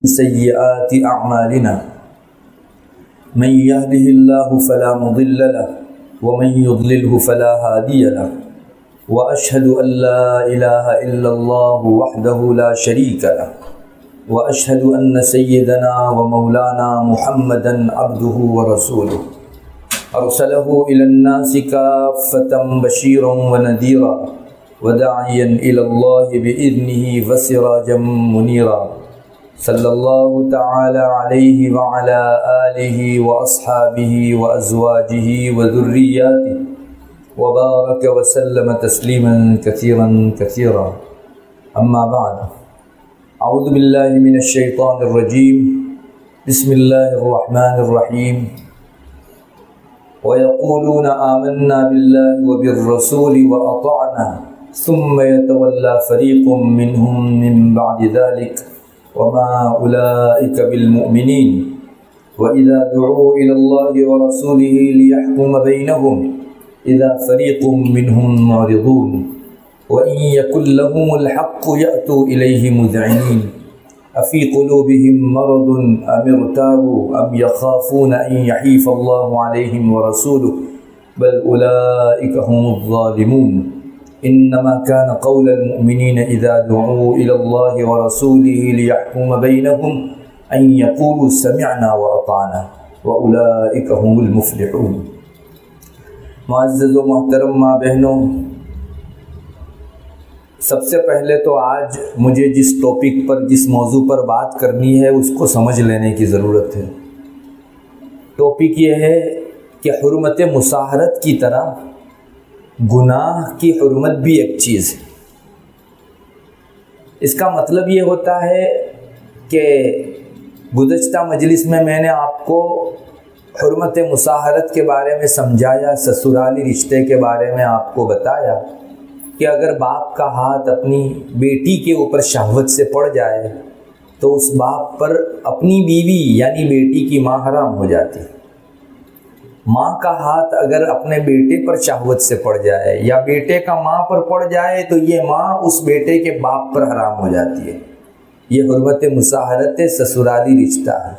سيئات أعمالنا من يهده الله فلا مضل له ومن يضلله فلا هادي له وأشهد أن لا إله إلا الله وحده لا شريك له وأشهد أن سيدنا ومولانا محمدا عبده ورسوله أرسله إلى الناس كافة بشيرا ونذيرا وداعيا إلى الله بإذنه وسراجا منيرا صلی اللہ تعالی علیہ وعلى آلہ وأصحابہ وأزواجہ وذریاتہ وبارک وسلم تسلیما کثیرا کثیرا اما بعد اعوذ باللہ من الشیطان الرجیم بسم اللہ الرحمن الرحیم وَيَقُولُونَ آمَنَّا بِاللَّهِ وَبِالرَّسُولِ وَأَطَعْنَا ثُمَّ يَتَوَلَّى فَرِيقٌ مِّنْهُم مِّن بَعْدِ ذَلِكَ وما أولئك بالمؤمنين وإذا دعوا إلى الله ورسوله ليحكم بينهم إذا فريق منهم معرضون وإن يكن لهم الحق يأتوا إليه مذعنين أفي قلوبهم مرض أم ارتابوا أم يخافون أن يحيف الله عليهم ورسوله بل أولئك هم الظالمون انما كان قول المؤمنين اذا دعوا الى الله ورسوله ليحكم بينهم ان يقولوا سمعنا واطعنا واولئك هم المفلحون۔ معزز و محترم ماں بہنوں، سب سے پہلے تو آج مجھے جس ٹاپک پر جس موضوع پر بات کرنی ہے اس کو سمجھ لینے کی ضرورت ہے۔ ٹاپک یہ ہے کہ حرمت مصاہرت کی طرح گناہ کی حرمت بھی ایک چیز ہے۔ اس کا مطلب یہ ہوتا ہے کہ گزشتہ مجلس میں نے آپ کو حرمت مصاہرت کے بارے میں سمجھایا، سسرالی رشتے کے بارے میں آپ کو بتایا کہ اگر باپ کا ہاتھ اپنی بیٹی کے اوپر شہوت سے پڑ جائے تو اس باپ پر اپنی بیوی یعنی بیٹی کی ماں حرام ہو جاتی ہے۔ ماں کا ہاتھ اگر اپنے بیٹے پر شہوت سے پڑ جائے یا بیٹے کا ماں پر پڑ جائے تو یہ ماں اس بیٹے کے باپ پر حرام ہو جاتی ہے۔ یہ حرمت مصاہرت سسرالی رشتہ ہے۔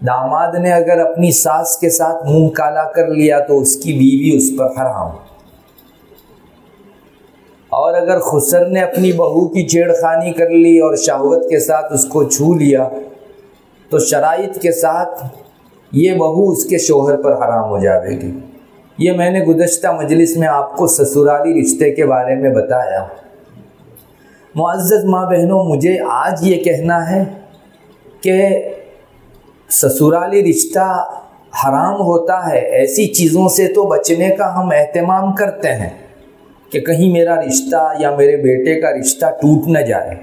داماد نے اگر اپنی ساس کے ساتھ منہ کالا کر لیا تو اس کی بیوی اس پر حرام، اور اگر خسر نے اپنی بہو کی چھیڑخانی کر لی اور شہوت کے ساتھ اس کو چھو لیا تو شرائط کے ساتھ یہ بہو اس کے شوہر پر حرام ہو جائے گی۔ یہ میں نے گزشتہ مجلس میں آپ کو سسرالی رشتے کے بارے میں بتایا۔ معزز ماں بہنوں، مجھے آج یہ کہنا ہے کہ سسرالی رشتہ حرام ہوتا ہے، ایسی چیزوں سے تو بچنے کا ہم اہتمام کرتے ہیں کہ کہیں میرا رشتہ یا میرے بیٹے کا رشتہ ٹوٹ نہ جائے،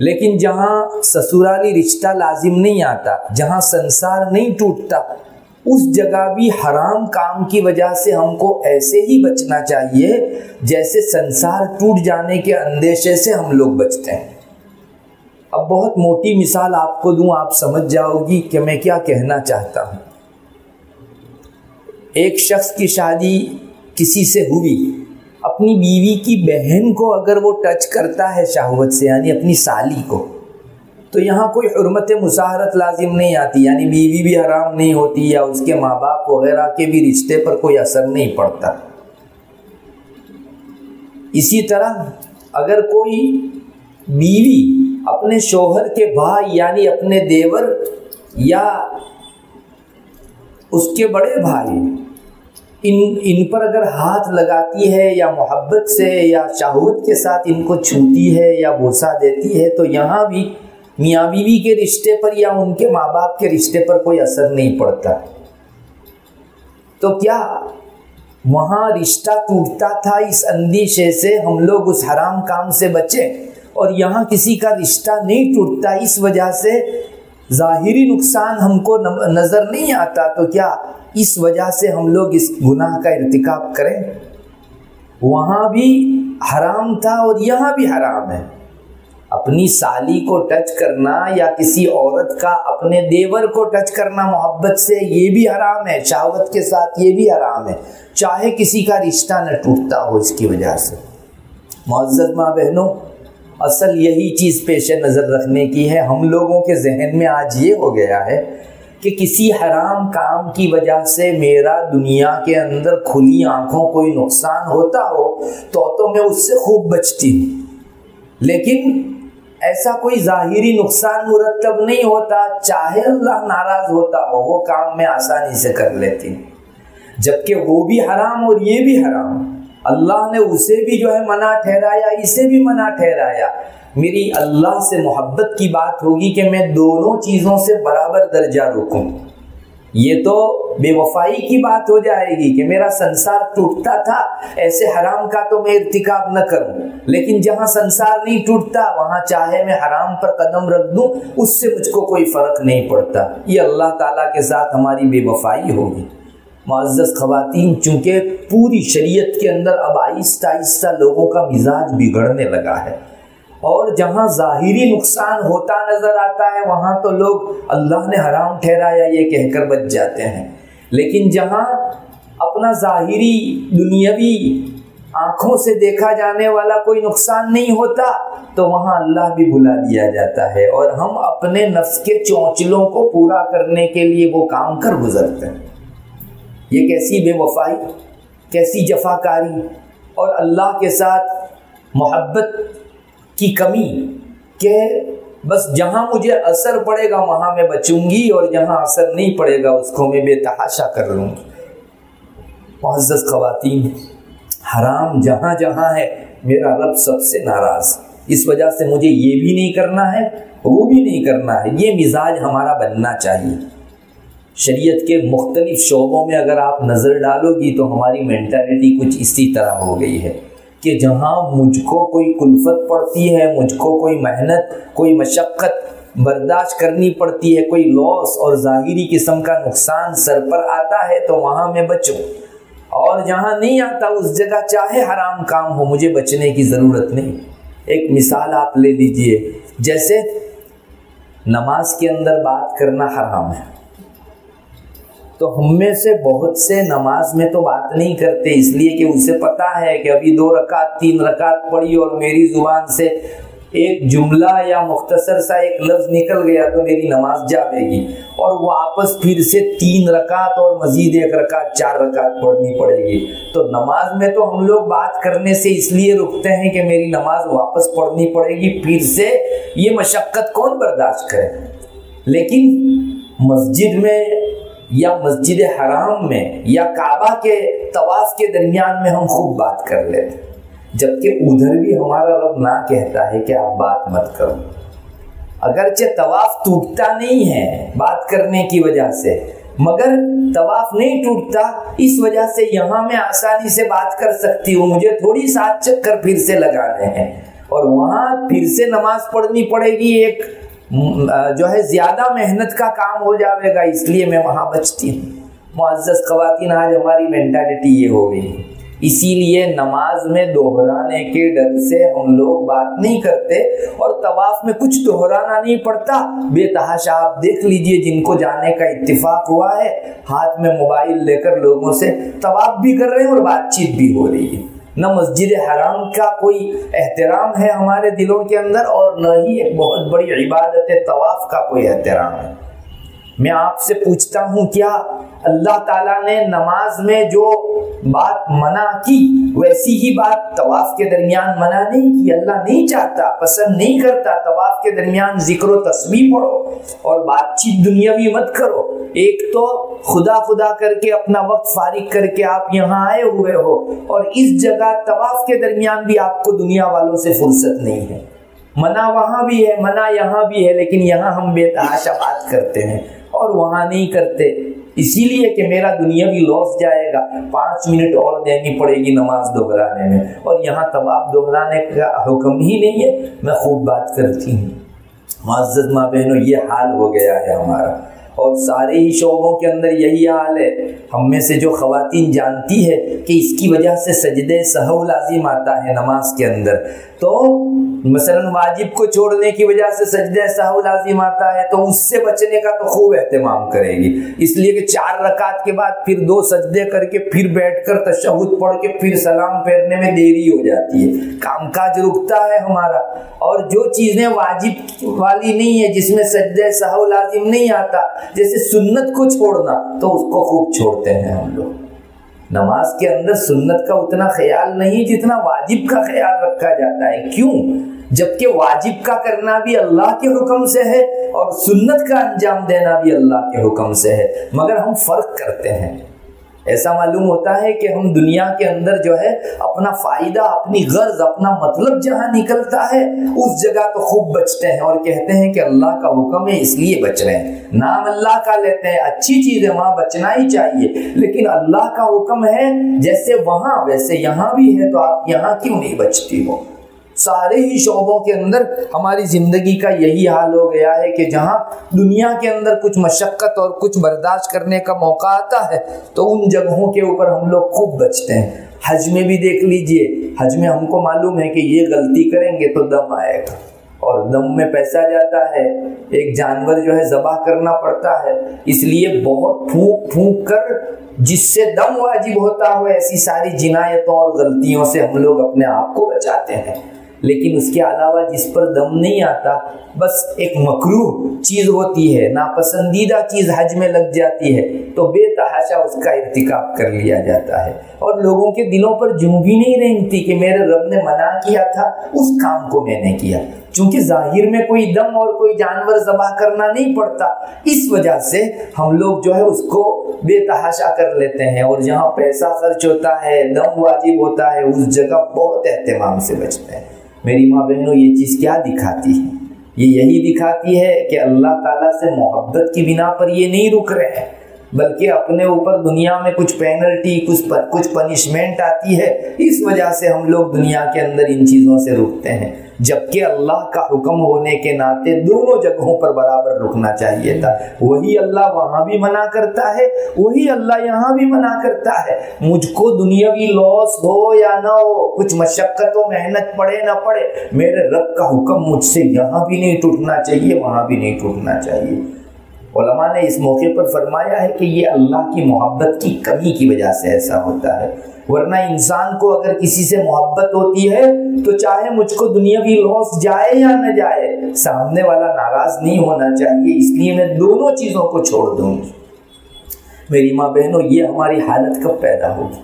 لیکن جہاں سسرالی رشتہ لازم نہیں آتا، جہاں سنسار نہیں ٹوٹتا، اس جگہ بھی حرام کام کی وجہ سے ہم کو ایسے ہی بچنا چاہیے جیسے سنسار ٹوٹ جانے کے اندیشے سے ہم لوگ بچتے ہیں۔ اب بہت موٹی مثال آپ کو دوں، آپ سمجھ جاؤ گی کہ میں کیا کہنا چاہتا ہوں۔ ایک شخص کی شادی کسی سے ہوئی، اپنی بیوی کی بہن کو اگر وہ ٹچ کرتا ہے شہوت سے یعنی اپنی سالی کو، تو یہاں کوئی حرمت مصاہرت لازم نہیں آتی، یعنی بیوی بھی حرام نہیں ہوتی یا اس کے ماں باپ وغیرہ کے بھی رشتے پر کوئی اثر نہیں پڑتا۔ اسی طرح اگر کوئی بیوی اپنے شوہر کے بھائی یعنی اپنے دیور یا اس کے بڑے بھائی ان پر اگر ہاتھ لگاتی ہے یا محبت سے یا شہوت کے ساتھ ان کو چھوتی ہے یا بوسہ دیتی ہے تو یہاں بھی میاں بیوی کے رشتے پر یا ان کے ماں باپ کے رشتے پر کوئی اثر نہیں پڑتا۔ تو کیا وہاں رشتہ ٹوٹتا تھا اس اندیشے سے ہم لوگ اس حرام کام سے بچیں، اور یہاں کسی کا رشتہ نہیں ٹوٹتا اس وجہ سے ظاہری نقصان ہم کو نظر نہیں آتا، تو کیا اس وجہ سے ہم لوگ اس گناہ کا ارتکاب کریں؟ وہاں بھی حرام تھا اور یہاں بھی حرام ہے۔ اپنی سالی کو ٹچ کرنا یا کسی عورت کا اپنے دیور کو ٹچ کرنا محبت سے یہ بھی حرام ہے، شہوت کے ساتھ یہ بھی حرام ہے، چاہے کسی کا رشتہ نہ ٹوٹتا ہو اس کی وجہ سے۔ معزز ماں بہنوں، اصل یہی چیز پیش نظر رکھنے کی ہے۔ ہم لوگوں کے ذہن میں آج یہ ہو گیا ہے کہ کسی حرام کام کی وجہ سے میرا دنیا کے اندر کھلی آنکھوں کوئی نقصان ہوتا ہو تو میں اس سے خوب بچتی ہوں، لیکن ایسا کوئی ظاہری نقصان مرتب نہیں ہوتا، چاہے اللہ ناراض ہوتا ہو وہ کام میں آسانی سے کر لیتی ہوں، جبکہ وہ بھی حرام اور یہ بھی حرام، اللہ نے اسے بھی جو ہے منع ٹھہرایا، اسے بھی منع ٹھہرایا۔ میری اللہ سے محبت کی بات ہوگی کہ میں دونوں چیزوں سے برابر درجہ رکھوں، یہ تو بے وفائی کی بات ہو جائے گی کہ میرا سنسار ٹوٹتا تھا، ایسے حرام کا تو میں ارتکاب نہ کروں، لیکن جہاں سنسار نہیں ٹوٹتا وہاں چاہے میں حرام پر قدم رکھ دوں اس سے مجھ کو کوئی فرق نہیں پڑتا۔ یہ اللہ تعالیٰ کے ساتھ ہماری بے وفائی ہوگی۔ معزز خواتین، چونکہ پوری شریعت کے اندر اب آہستہ آہستہ لوگوں کا مزاج بگڑنے لگا ہے، اور جہاں ظاہری نقصان ہوتا نظر آتا ہے وہاں تو لوگ اللہ نے حرام ٹھہرایا یہ کہہ کر بچ جاتے ہیں، لیکن جہاں اپنا ظاہری دنیاوی آنکھوں سے دیکھا جانے والا کوئی نقصان نہیں ہوتا تو وہاں اللہ بھی بھلا دیا جاتا ہے، اور ہم اپنے نفس کے چونچلوں کو پورا کرنے کے لیے وہ کام کر گزرتے ہیں۔ یہ کیسی بے وفائی، کیسی جفاکاری، اور اللہ کے ساتھ محبت کی کمی کہ بس جہاں مجھے اثر پڑے گا وہاں میں بچوں گی، اور جہاں اثر نہیں پڑے گا اس کو میں بے تحاشا کر لوں گی۔ معزز خواتین، حرام جہاں جہاں ہے میرا رب سب سے ناراض، اس وجہ سے مجھے یہ بھی نہیں کرنا ہے وہ بھی نہیں کرنا ہے، یہ مزاج ہمارا بننا چاہیے۔ شریعت کے مختلف شعبوں میں اگر آپ نظر ڈالو گی تو ہماری مینٹالٹی کچھ اسی طرح ہو گئی ہے کہ جہاں مجھ کو کوئی کلفت پڑتی ہے، مجھ کو کوئی محنت، کوئی مشقت برداشت کرنی پڑتی ہے، کوئی لاس اور ظاہری قسم کا نقصان سر پر آتا ہے تو وہاں میں بچوں، اور جہاں نہیں آتا اس جگہ چاہے حرام کام ہو مجھے بچنے کی ضرورت نہیں۔ ایک مثال آپ لے لیجئے، جیسے نماز کے اندر بات کرنا حرام ہے، تو ہم میں سے بہت سے نماز میں تو بات نہیں کرتے اس لیے کہ اسے پتا ہے کہ ابھی 2 رکعت 3 رکعت پڑھی اور میری زبان سے ایک جملہ یا مختصر سا ایک لفظ نکل گیا تو میری نماز جاوے گی، اور واپس پھر سے 3 رکعت اور مزید 1 رکعت 4 رکعت پڑھنی پڑے گی۔ تو نماز میں تو ہم لوگ بات کرنے سے اس لیے رکتے ہیں کہ میری نماز واپس پڑھنی پڑے گی، پھر سے یہ مشقت کون برداشت کرے، لیکن مسجد میں یا مسجد حرام میں یا کعبہ کے طواف کے درمیان میں ہم خوب بات کر لیتے، جبکہ ادھر بھی ہمارا رب نہ کہتا ہے کہ آپ بات مت کرو۔ اگرچہ طواف ٹوٹتا نہیں ہے بات کرنے کی وجہ سے، مگر طواف نہیں ٹوٹتا اس وجہ سے یہاں میں آسانی سے بات کر سکتی ہوں، مجھے تھوڑی 7 چکر پھر سے لگانے ہیں، اور وہاں پھر سے نماز پڑھنی پڑے گی، ایک جو ہے زیادہ محنت کا کام ہو جاوے گا، اس لیے میں وہاں بچتی ہوں۔ معزز خواتین، آج ہماری مینٹالٹی یہ ہو گئی، اسی لیے نماز میں دہرانے کے ڈر سے ہم لوگ بات نہیں کرتے، اور طواف میں کچھ دہرانا نہیں پڑتا، بے تحاشا آپ دیکھ لیجئے جن کو جانے کا اتفاق ہوا ہے ہاتھ میں موبائل لے کر لوگوں سے طواف بھی کر رہے ہیں اور بات چیت بھی ہو رہی ہے۔ نہ مسجد حرام کا کوئی احترام ہے ہمارے دلوں کے اندر، اور نہ ہی ایک بہت بڑی عبادت طواف کا کوئی احترام ہے۔ میں آپ سے پوچھتا ہوں، کیا اللہ تعالیٰ نے نماز میں جو بات منع کی ویسی ہی بات طواف کے درمیان منع نہیں کی؟ اللہ نہیں چاہتا، پسند نہیں کرتا طواف کے درمیان ذکر و تسبیح پڑھو اور بات چیت دنیاوی مت کرو۔ ایک تو خدا خدا کر کے اپنا وقت فارغ کر کے آپ یہاں آئے ہوئے ہو، اور اس جگہ طواف کے درمیان بھی آپ کو دنیا والوں سے فرصت نہیں ہے۔ منع وہاں بھی ہے، منع یہاں بھی ہے، لیکن یہاں ہم بے تحاشا بات کرتے ہیں اور وہاں نہیں کرتے، اسی لیے کہ میرا دنیاوی لاس جائے گا، 5 منٹ اور دینی پڑے گی نماز دہرانے میں، اور یہاں طواف دہرانے کا حکم ہی نہیں ہے، میں خوب بات کرتی ہوں۔ معزز ماں بہنوں، یہ حال ہو گیا ہے ہمارا، اور سارے ہی شعبوں کے اندر یہی حال ہے۔ ہم میں سے جو خواتین جانتی ہے کہ اس کی وجہ سے سجدے سہو لازم آتا ہے نماز کے اندر، تو مثلا واجب کو چھوڑنے کی وجہ سے سجدہ سہو لازم آتا ہے تو اس سے بچنے کا تو خوب اہتمام کرے گی، اس لیے کہ 4 رکعت کے بعد پھر 2 سجدے کر کے پھر بیٹھ کر تشہد پڑھ کے پھر سلام پھیرنے میں دیری ہو جاتی ہے، کام کاج رکتا ہے ہمارا۔ اور جو چیزیں واجب والی نہیں ہے، جس میں سجدہ سہو لازم نہیں آتا، جیسے سنت کو چھوڑنا، تو اس کو خوب چھوڑتے ہیں ہم لوگ۔ نماز کے اندر سنت کا اتنا خیال نہیں جتنا واجب کا خیال رکھا جاتا ہے۔ کیوں؟ جبکہ واجب کا کرنا بھی اللہ کے حکم سے ہے اور سنت کا انجام دینا بھی اللہ کے حکم سے ہے، مگر ہم فرق کرتے ہیں۔ ایسا معلوم ہوتا ہے کہ ہم دنیا کے اندر جو ہے اپنا فائدہ، اپنی غرض، اپنا مطلب جہاں نکلتا ہے اس جگہ تو خوب بچتے ہیں اور کہتے ہیں کہ اللہ کا حکم ہے اس لیے بچ رہے ہیں، نام اللہ کا لیتے ہیں، اچھی چیز ہے وہاں بچنا ہی چاہیے، لیکن اللہ کا حکم ہے جیسے وہاں ویسے یہاں بھی ہے، تو آپ یہاں کیوں نہیں بچتی ہو؟ سارے ہی شعبوں کے اندر ہماری زندگی کا یہی حال ہو گیا ہے کہ جہاں دنیا کے اندر کچھ مشقت اور کچھ برداشت کرنے کا موقع آتا ہے تو ان جگہوں کے اوپر ہم لوگ خوب بچتے ہیں۔ حج میں بھی دیکھ لیجئے، حج میں ہم کو معلوم ہے کہ یہ غلطی کریں گے تو دم آئے گا، اور دم میں پیسہ جاتا ہے، ایک جانور جو ہے ذبح کرنا پڑتا ہے، اس لیے بہت پھونک پھونک کر جس سے دم واجب ہوتا ہو ایسی ساری جنایتوں اور غلطیوں سے ہم لوگ اپنے آپ کو بچاتے ہیں۔ لیکن اس کے علاوہ جس پر دم نہیں آتا، بس ایک مکروہ چیز ہوتی ہے، ناپسندیدہ چیز حج میں لگ جاتی ہے تو بے تحاشا اس کا ارتکاب کر لیا جاتا ہے، اور لوگوں کے دلوں پر جوں بھی نہیں رہتی کہ میرے رب نے منع کیا تھا اس کام کو میں نے کیا، چونکہ ظاہر میں کوئی دم اور کوئی جانور ذبح کرنا نہیں پڑتا، اس وجہ سے ہم لوگ جو ہے اس کو بے تحاشا کر لیتے ہیں، اور جہاں پیسہ خرچ ہوتا ہے، دم واجب ہوتا ہے، اس جگہ بہت اہتمام سے بچتے ہیں۔ میری ماں بہنوں، یہ چیز کیا دکھاتی ہے؟ یہ یہی دکھاتی ہے کہ اللہ تعالیٰ سے محبت کی بنا پر یہ نہیں رک رہے ہیں، بلکہ اپنے اوپر دنیا میں کچھ پینلٹی، کچھ پنشمنٹ آتی ہے، اس وجہ سے ہم لوگ دنیا کے اندر ان چیزوں سے رکتے ہیں، جبکہ اللہ کا حکم ہونے کے ناطے دونوں جگہوں پر برابر رکنا چاہیے تھا۔ وہی اللہ وہاں بھی منع کرتا ہے، وہی اللہ یہاں بھی منع کرتا ہے۔ مجھ کو دنیاوی لاس ہو یا نہ ہو، کچھ مشقت و محنت پڑے نہ پڑے، میرے رب کا حکم مجھ سے یہاں بھی نہیں ٹوٹنا چاہیے، وہاں بھی نہیں ٹوٹنا چاہیے۔ علماء نے اس موقع پر فرمایا ہے کہ یہ اللہ کی محبت کی کمی کی وجہ سے ایسا ہوتا ہے، ورنہ انسان کو اگر کسی سے محبت ہوتی ہے تو چاہے مجھ کو دنیاوی لاس جائے یا نہ جائے، سامنے والا ناراض نہیں ہونا چاہیے، اس لیے میں دونوں چیزوں کو چھوڑ دوں گی۔ میری ماں بہنوں، یہ ہماری حالت کب پیدا ہوگی؟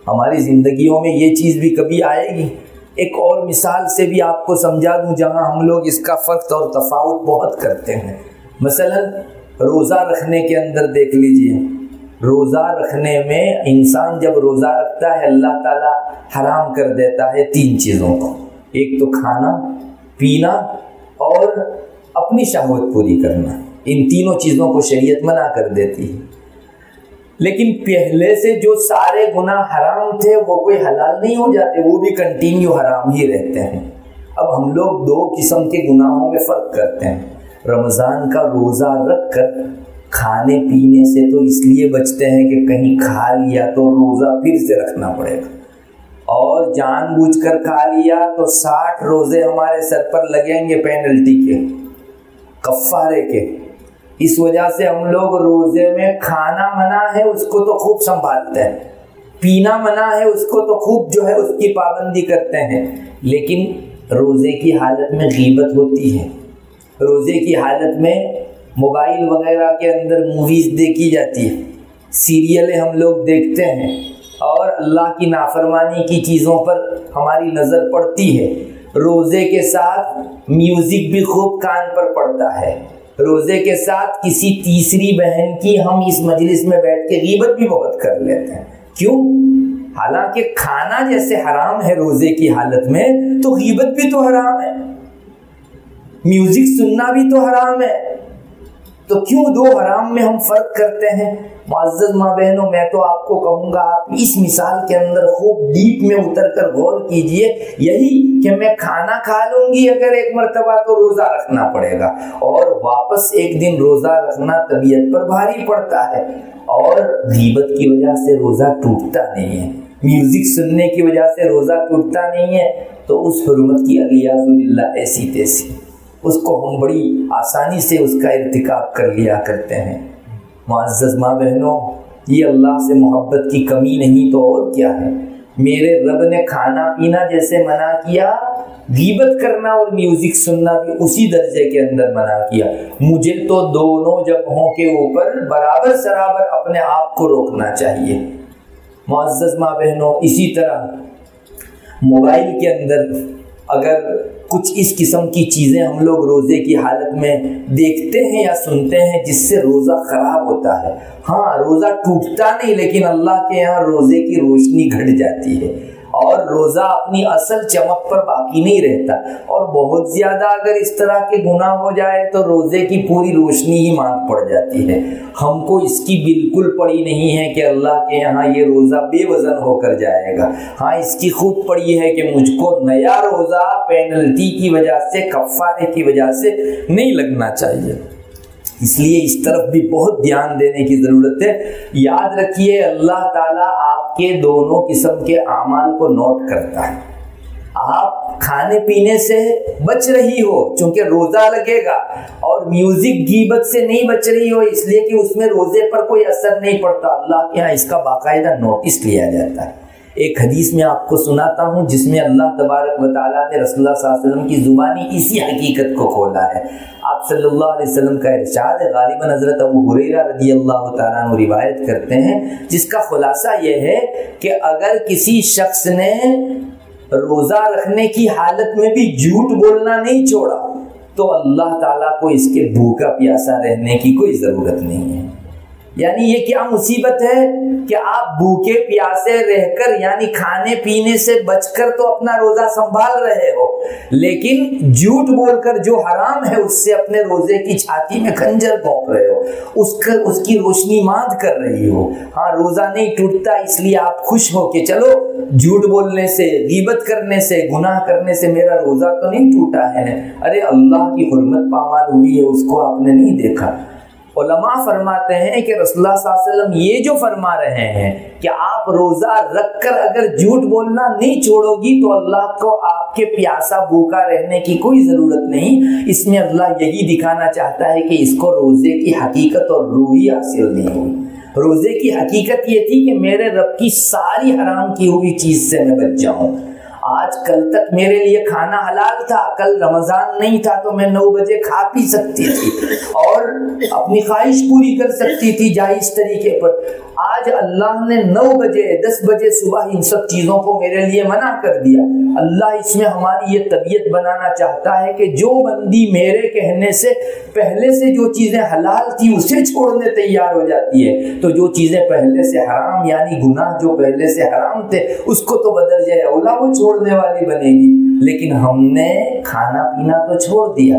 ہماری زندگیوں میں یہ چیز بھی کبھی آئے گی؟ ایک اور مثال سے بھی آپ کو سمجھا دوں جہاں ہم لوگ اس کا فرق اور تفاوت بہت کرتے ہیں۔ مثلا روزہ رکھنے کے اندر دیکھ لیجئے، روزہ رکھنے میں انسان جب روزہ رکھتا ہے اللہ تعالیٰ حرام کر دیتا ہے 3 چیزوں کو، ایک تو کھانا، پینا اور اپنی شہوت پوری کرنا، ان تینوں چیزوں کو شریعت منع کر دیتی ہے۔ لیکن پہلے سے جو سارے گناہ حرام تھے وہ کوئی حلال نہیں ہو جاتے، وہ بھی کنٹینیو حرام ہی رہتے ہیں۔ اب ہم لوگ 2 قسم کے گناہوں میں فرق کرتے ہیں۔ رمضان کا روزہ رکھ کر کھانے پینے سے تو اس لیے بچتے ہیں کہ کہیں کھا لیا تو روزہ پھر سے رکھنا پڑے گا، اور جان بوجھ کر کھا لیا تو 60 روزے ہمارے سر پر لگیں گے پینلٹی کے، کفارے کے۔ اس وجہ سے ہم لوگ روزے میں کھانا منع ہے اس کو تو خوب سنبھالتے ہیں، پینا منع ہے اس کو تو خوب جو ہے اس کی پابندی کرتے ہیں، لیکن روزے کی حالت میں غیبت ہوتی ہے، روزے کی حالت میں موبائل وغیرہ کے اندر موویز دیکھی جاتی ہے، سیریلیں ہم لوگ دیکھتے ہیں، اور اللہ کی نافرمانی کی چیزوں پر ہماری نظر پڑتی ہے۔ روزے کے ساتھ میوزک بھی خوب کان پر پڑتا ہے، روزے کے ساتھ کسی تیسری بہن کی ہم اس مجلس میں بیٹھ کے غیبت بھی بہت کر لیتے ہیں۔ کیوں؟ حالانکہ کھانا جیسے حرام ہے روزے کی حالت میں، تو غیبت بھی تو حرام ہے، میوزک سننا بھی تو حرام ہے، تو کیوں 2 حرام میں ہم فرق کرتے ہیں؟ معزز ماں بہنوں، میں تو آپ کو کہوں گا آپ اس مثال کے اندر خوب ڈیپ میں اتر کر غور کیجئے، یہی کہ میں کھانا کھا لوں گی اگر ایک مرتبہ تو روزہ رکھنا پڑے گا، اور واپس ایک دن روزہ رکھنا طبیعت پر بھاری پڑتا ہے، اور غیبت کی وجہ سے روزہ ٹوٹتا نہیں ہے، میوزک سننے کی وجہ سے روزہ ٹوٹتا نہیں ہے، تو اس حرمت کی الیاذ باللہ ایسی تیسی اس کو ہم بڑی آسانی سے اس کا ارتکاب کر لیا کرتے ہیں۔ معزز ماں بہنوں، یہ اللہ سے محبت کی کمی نہیں تو اور کیا ہے۔ میرے رب نے کھانا پینا جیسے منع کیا، غیبت کرنا اور میوزک سننا بھی اسی درجے کے اندر منع کیا۔ مجھے تو دونوں جگہوں کے اوپر برابر سرابر اپنے آپ کو روکنا چاہیے۔ معزز ماں بہنوں، اسی طرح موبائل کے اندر اگر کچھ اس قسم کی چیزیں ہم لوگ روزے کی حالت میں دیکھتے ہیں یا سنتے ہیں جس سے روزہ خراب ہوتا ہے، ہاں روزہ ٹوٹتا نہیں، لیکن اللہ کے یہاں روزے کی روشنی گھٹ جاتی ہے اور روزہ اپنی اصل چمک پر باقی نہیں رہتا، اور بہت زیادہ اگر اس طرح کے گناہ ہو جائے تو روزے کی پوری روشنی ہی ماند پڑ جاتی ہے۔ ہم کو اس کی بالکل پڑی نہیں ہے کہ اللہ کے یہاں یہ روزہ بے وزن ہو کر جائے گا، ہاں اس کی خوب پڑی ہے کہ مجھ کو نیا روزہ پینلٹی کی وجہ سے، کفارے کی وجہ سے نہیں لگنا چاہیے۔ اس لیے اس طرف بھی بہت دھیان دینے کی ضرورت ہے۔ یاد رکھیے اللہ تعالیٰ آپ کے دونوں قسم کے اعمال کو نوٹ کرتا ہے۔ آپ کھانے پینے سے بچ رہی ہو چونکہ روزہ لگے گا، اور میوزک غیبت سے نہیں بچ رہی ہو اس لیے کہ اس میں روزے پر کوئی اثر نہیں پڑتا، اللہ کے یہاں اس کا باقاعدہ نوٹس لیا جاتا ہے۔ ایک حدیث میں آپ کو سناتا ہوں جس میں اللہ تبارک و تعالیٰ نے رسول اللہ صلی اللہ علیہ وسلم کی زبانی اسی حقیقت کو کھولا ہے۔ آپ صلی اللہ علیہ وسلم کا ارشاد ہے، غالباً حضرت ابو ہریرہ رضی اللہ تعالیٰ عنہ روایت کرتے ہیں، جس کا خلاصہ یہ ہے کہ اگر کسی شخص نے روزہ رکھنے کی حالت میں بھی جھوٹ بولنا نہیں چھوڑا تو اللہ تعالیٰ کو اس کے بھوکا پیاسا رہنے کی کوئی ضرورت نہیں ہے۔ یعنی یہ کیا مصیبت ہے کہ آپ بھوکے پیاسے رہ کر، یعنی کھانے پینے سے بچ کر تو اپنا روزہ سنبھال رہے ہو، لیکن جھوٹ بول کر جو حرام ہے اس سے اپنے روزے کی چھاتی میں خنجر بھونک رہے ہو، اس کی روشنی ماند کر رہی ہو۔ ہاں روزہ نہیں ٹوٹتا اس لیے آپ خوش ہو کہ چلو جھوٹ بولنے سے، غیبت کرنے سے، گناہ کرنے سے میرا روزہ تو نہیں ٹوٹا ہے۔ ارے اللہ کی حرمت پامال ہوئی ہے، اس کو آپ نے نہیں دیکھا۔ علماء فرماتے ہیں کہ رسول اللہ صلی اللہ علیہ وسلم یہ جو فرما رہے ہیں کہ آپ روزہ رکھ کر اگر جھوٹ بولنا نہیں چھوڑو گی تو اللہ کو آپ کے پیاسا بھوکا رہنے کی کوئی ضرورت نہیں، اس میں اللہ یہی دکھانا چاہتا ہے کہ اس کو روزے کی حقیقت اور روح ہی حاصل نہیں ہوئی۔ روزے کی حقیقت یہ تھی کہ میرے رب کی ساری حرام کی ہوئی چیز سے میں بچ جاؤں۔ آج کل تک میرے لیے کھانا حلال تھا، کل رمضان نہیں تھا تو میں 9 بجے کھا پی سکتی تھی اور اپنی خواہش پوری کر سکتی تھی جائز طریقے پر۔ آج اللہ نے 9 بجے 10 بجے صبح ان سب چیزوں کو میرے لیے منع کر دیا۔ اللہ اس میں ہماری یہ طبیعت بنانا چاہتا ہے کہ جو بندی میرے کہنے سے پہلے سے جو چیزیں حلال تھی اسے چھوڑنے تیار ہو جاتی ہے، تو جو چیزیں پہلے سے حرام، یعنی گناہ جو پہلے سے حرام تھے، اس کو تو بدرجہ اولا وہ چھوڑنے والی بنے گی۔ لیکن ہم نے کھانا پینا تو چھوڑ دیا،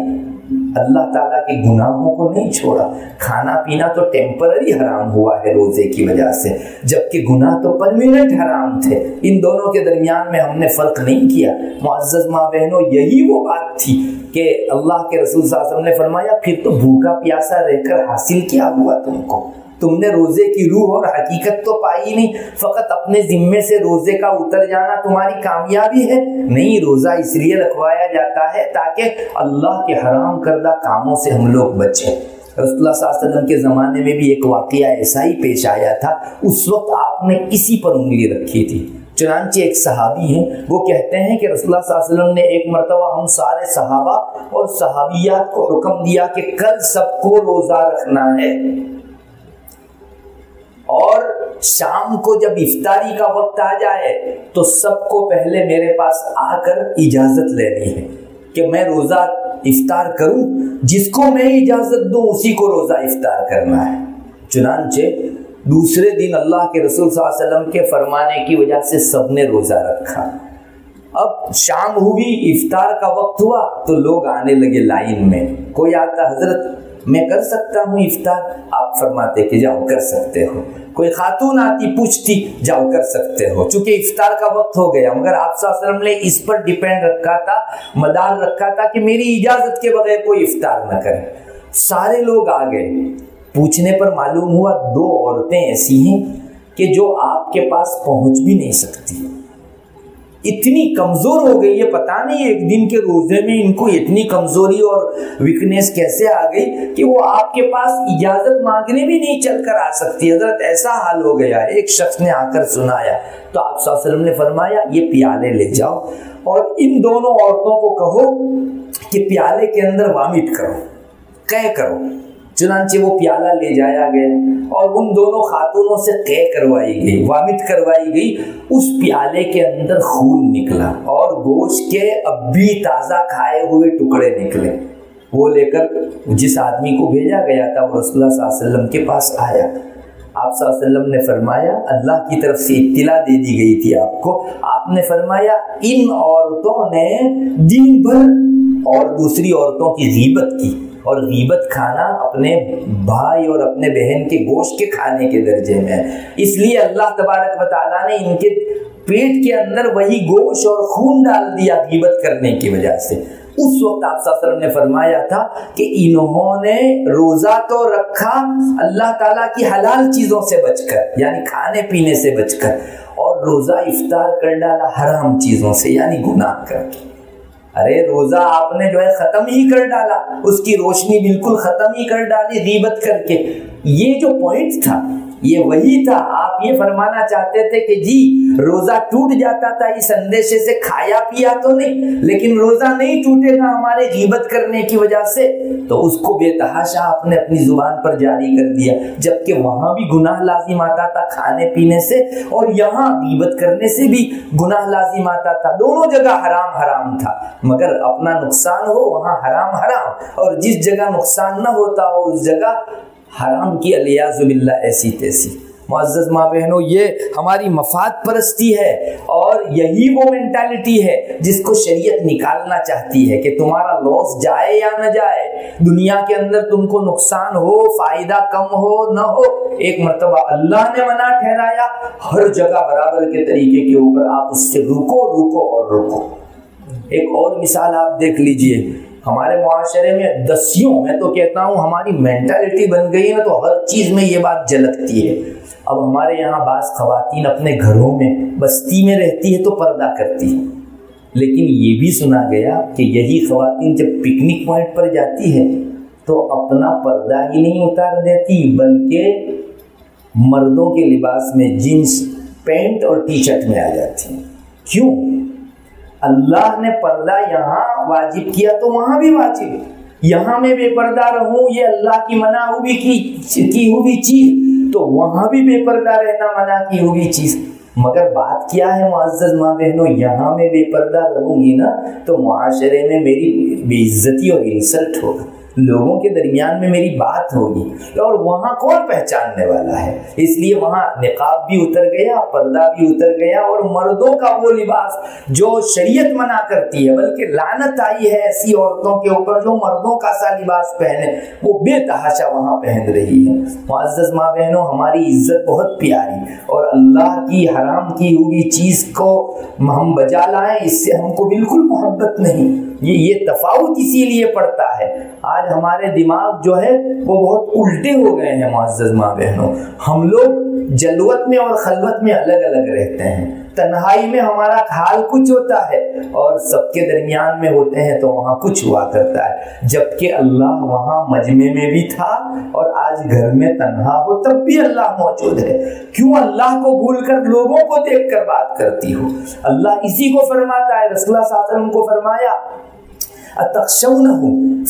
اللہ تعالیٰ کے گناہوں کو نہیں چھوڑا۔ کھانا پینا تو ٹیمپرری حرام ہوا ہے روزے کی وجہ سے، جبکہ گناہ تو پرمیننٹ حرام تھے۔ ان دونوں کے درمیان میں ہم نے فرق نہیں کیا۔ معزز ماں بہنوں، یہی وہ بات تھی کہ اللہ کے رسول صلی اللہ علیہ وسلم نے فرمایا پھر تو بھوکا پیاسا رہ کر حاصل کیا ہوا تم کو؟ تم نے روزے کی روح اور حقیقت تو پائی نہیں، فقط اپنے ذمے سے روزے کا اتر جانا تمہاری کامیابی ہے؟ نہیں، روزہ اس لیے رکھوایا جاتا ہے تاکہ اللہ کے حرام کردہ کاموں سے ہم لوگ بچیں۔ رسول اللہ صلی اللہ علیہ وسلم کے زمانے میں بھی ایک واقعہ ایسا ہی پیش آیا تھا، اس وقت آپ نے اسی پر انگلی رکھی تھی۔ چنانچہ ایک صحابی ہیں، وہ کہتے ہیں کہ رسول اللہ صلی اللہ علیہ وسلم نے ایک مرتبہ ہم سارے صحابہ اور صحابیات کو حکم دیا کہ کل سب کو روزہ رکھنا ہے، اور شام کو جب افطاری کا وقت آ جائے تو سب کو پہلے میرے پاس آ کر اجازت لینی ہے کہ میں روزہ افطار کروں، جس کو میں اجازت دوں اسی کو روزہ افطار کرنا ہے۔ چنانچہ دوسرے دن اللہ کے رسول صلی اللہ علیہ وسلم کے فرمانے کی وجہ سے سب نے روزہ رکھا۔ اب شام ہوئی، افطار کا وقت ہوا تو لوگ آنے لگے لائن میں، کوئی آتا حضرت میں کر سکتا ہوں افطار، آپ فرماتے کہ جاؤ کر سکتے ہو۔ کوئی خاتون آتی پوچھتی، جاؤ کر سکتے ہو، چونکہ افطار کا وقت ہو گیا، مگر آپ صلی اللہ علیہ وسلم نے اس پر ڈیپینڈ رکھا تھا، مدار رکھا تھا کہ میری اجازت کے بغیر کوئی افطار نہ کرے۔ سارے لوگ آ گئے، پوچھنے پر معلوم ہوا 2 عورتیں ایسی ہیں کہ جو آپ کے پاس پہنچ بھی نہیں سکتی، اتنی کمزور ہو گئی ہے، پتہ نہیں ایک دن کے روزے میں ان کو اتنی کمزوری اور ویکنیس کیسے آ گئی کہ وہ آپ کے پاس اجازت مانگنے بھی نہیں چل کر آ سکتی۔ حضرت ایسا حال ہو گیا، ایک شخص نے آ کر سنایا تو آپ صلی اللہ علیہ وسلم نے فرمایا یہ پیالے لے جاؤ اور ان دونوں عورتوں کو کہو کہ پیالے کے اندر وامٹ کرو، قے کرو۔ چنانچہ وہ پیالہ لے جایا گیا اور ان دونوں خاتونوں سے قے کروائی گئی، وامٹ کروائی گئی۔ اس پیالے کے اندر خون نکلا اور گوشت کے اب بھی تازہ کھائے ہوئے ٹکڑے نکلے۔ وہ لے کر جس آدمی کو بھیجا گیا تھا وہ رسول اللہ صلی اللہ علیہ وسلم کے پاس آیا۔ آپ صلی اللہ علیہ وسلم نے فرمایا، اللہ کی طرف سے اطلاع دے دی گئی تھی آپ کو، آپ نے فرمایا ان عورتوں نے دن بھر اور دوسری عورتوں کی غیبت کی، اور غیبت کھانا اپنے بھائی اور اپنے بہن کے گوشت کے کھانے کے درجے میں ہے، اس لیے اللہ تبارک و تعالیٰ نے ان کے پیٹ کے اندر وہی گوشت اور خون ڈال دیا غیبت کرنے کی وجہ سے۔ اس وقت آپ صلی اللہ علیہ وسلم نے فرمایا تھا کہ انہوں نے روزہ تو رکھا اللہ تعالیٰ کی حلال چیزوں سے بچ کر، یعنی کھانے پینے سے بچ کر، اور روزہ افطار کر ڈالا حرام چیزوں سے، یعنی گناہ کر کے۔ ارے روزہ آپ نے جو ہے ختم ہی کر ڈالا، اس کی روشنی بالکل ختم ہی کر ڈالی غیبت کر کے۔ یہ جو پوائنٹ تھا یہ وہی تھا، آپ یہ فرمانا چاہتے تھے کہ جی روزہ ٹوٹ جاتا تھا اس اندیشے سے، کھایا پیا تو نہیں، لیکن روزہ نہیں ٹوٹے گا ہمارے غیبت کرنے کی وجہ سے، تو اس کو بے تحاشا آپ نے اپنی زبان پر جاری کر دیا، جبکہ وہاں بھی گناہ لازم آتا تھا کھانے پینے سے، اور یہاں غیبت کرنے سے بھی گناہ لازم آتا تھا، دونوں جگہ حرام حرام تھا، مگر اپنا نقصان ہو وہاں حرام حرام، اور جس جگہ نقصان نہ ہوتا ہو اس جگہ حرام کی الیاذ باللہ ایسی تیسی۔ معزز ماں بہنوں، یہ ہماری مفاد پرستی ہے، اور یہی وہ مینٹالٹی ہے جس کو شریعت نکالنا چاہتی ہے کہ تمہارا لاس جائے یا نہ جائے، دنیا کے اندر تم کو نقصان ہو، فائدہ کم ہو نہ ہو، ایک مرتبہ اللہ نے منع ٹھہرایا، ہر جگہ برابر کے طریقے کے اوپر آپ اس سے رکو رکو اور رکو۔ ایک اور مثال آپ دیکھ لیجئے، ہمارے معاشرے میں دسیوں، میں تو کہتا ہوں ہماری مینٹالٹی بن گئی ہے نا، تو ہر چیز میں یہ بات جھلکتی ہے۔ اب ہمارے یہاں بعض خواتین اپنے گھروں میں بستی میں رہتی ہے تو پردہ کرتی ہے، لیکن یہ بھی سنا گیا کہ یہی خواتین جب پکنک پوائنٹ پر جاتی ہے تو اپنا پردہ ہی نہیں اتار دیتی، بلکہ مردوں کے لباس میں جینس پینٹ اور ٹی شرٹ میں آ جاتی ہیں۔ کیوں؟ اللہ نے پردہ یہاں واجب کیا تو وہاں بھی واجب، یہاں میں بے پردہ رہوں یہ اللہ کی منع ہوئی کی ہوئی چیز، تو وہاں بھی بے پردہ رہنا منع کی ہوئی چیز۔ مگر بات کیا ہے معزز ماں بہنوں، یہاں میں بے پردہ رہوں گی نا تو معاشرے میں میری بے عزتی اور انسلٹ ہوگا، لوگوں کے درمیان میں میری بات ہوگی، اور وہاں کون پہچاننے والا ہے؟ اس لیے وہاں نقاب بھی اتر گیا، پردہ بھی اتر گیا، اور مردوں کا وہ لباس جو شریعت منع کرتی ہے، بلکہ لعنت آئی ہے ایسی عورتوں کے اوپر جو مردوں کا سا لباس پہنے، وہ بے تحاشا وہاں پہن رہی ہے۔ معزز ماں بہنوں، ہماری عزت بہت پیاری، اور اللہ کی حرام کی ہوئی چیز کو ہم بجا لائیں، اس سے ہم کو بالکل محبت نہیں۔ یہ تفاوت اسی لیے پڑتا ہے۔ آج ہمارے دماغ جو ہے وہ بہت الٹے ہو گئے ہیں معزز ماں بہنوں، ہم لوگ جلوت میں اور خلوت میں الگ الگ رہتے ہیں، تنہائی میں ہمارا حال کچھ ہوتا ہے اور سب کے درمیان میں ہوتے ہیں تو وہاں کچھ ہوا کرتا ہے، جبکہ اللہ وہاں مجمع میں بھی تھا، اور آج گھر میں تنہا ہو تب بھی اللہ موجود ہے۔ کیوں اللہ کو بھول کر لوگوں کو دیکھ کر بات کرتی ہو؟ اللہ اسی کو فرماتا ہے، رسول اللہ صلی اللہ علیہ وسلم کو فرمایا اتخشونہ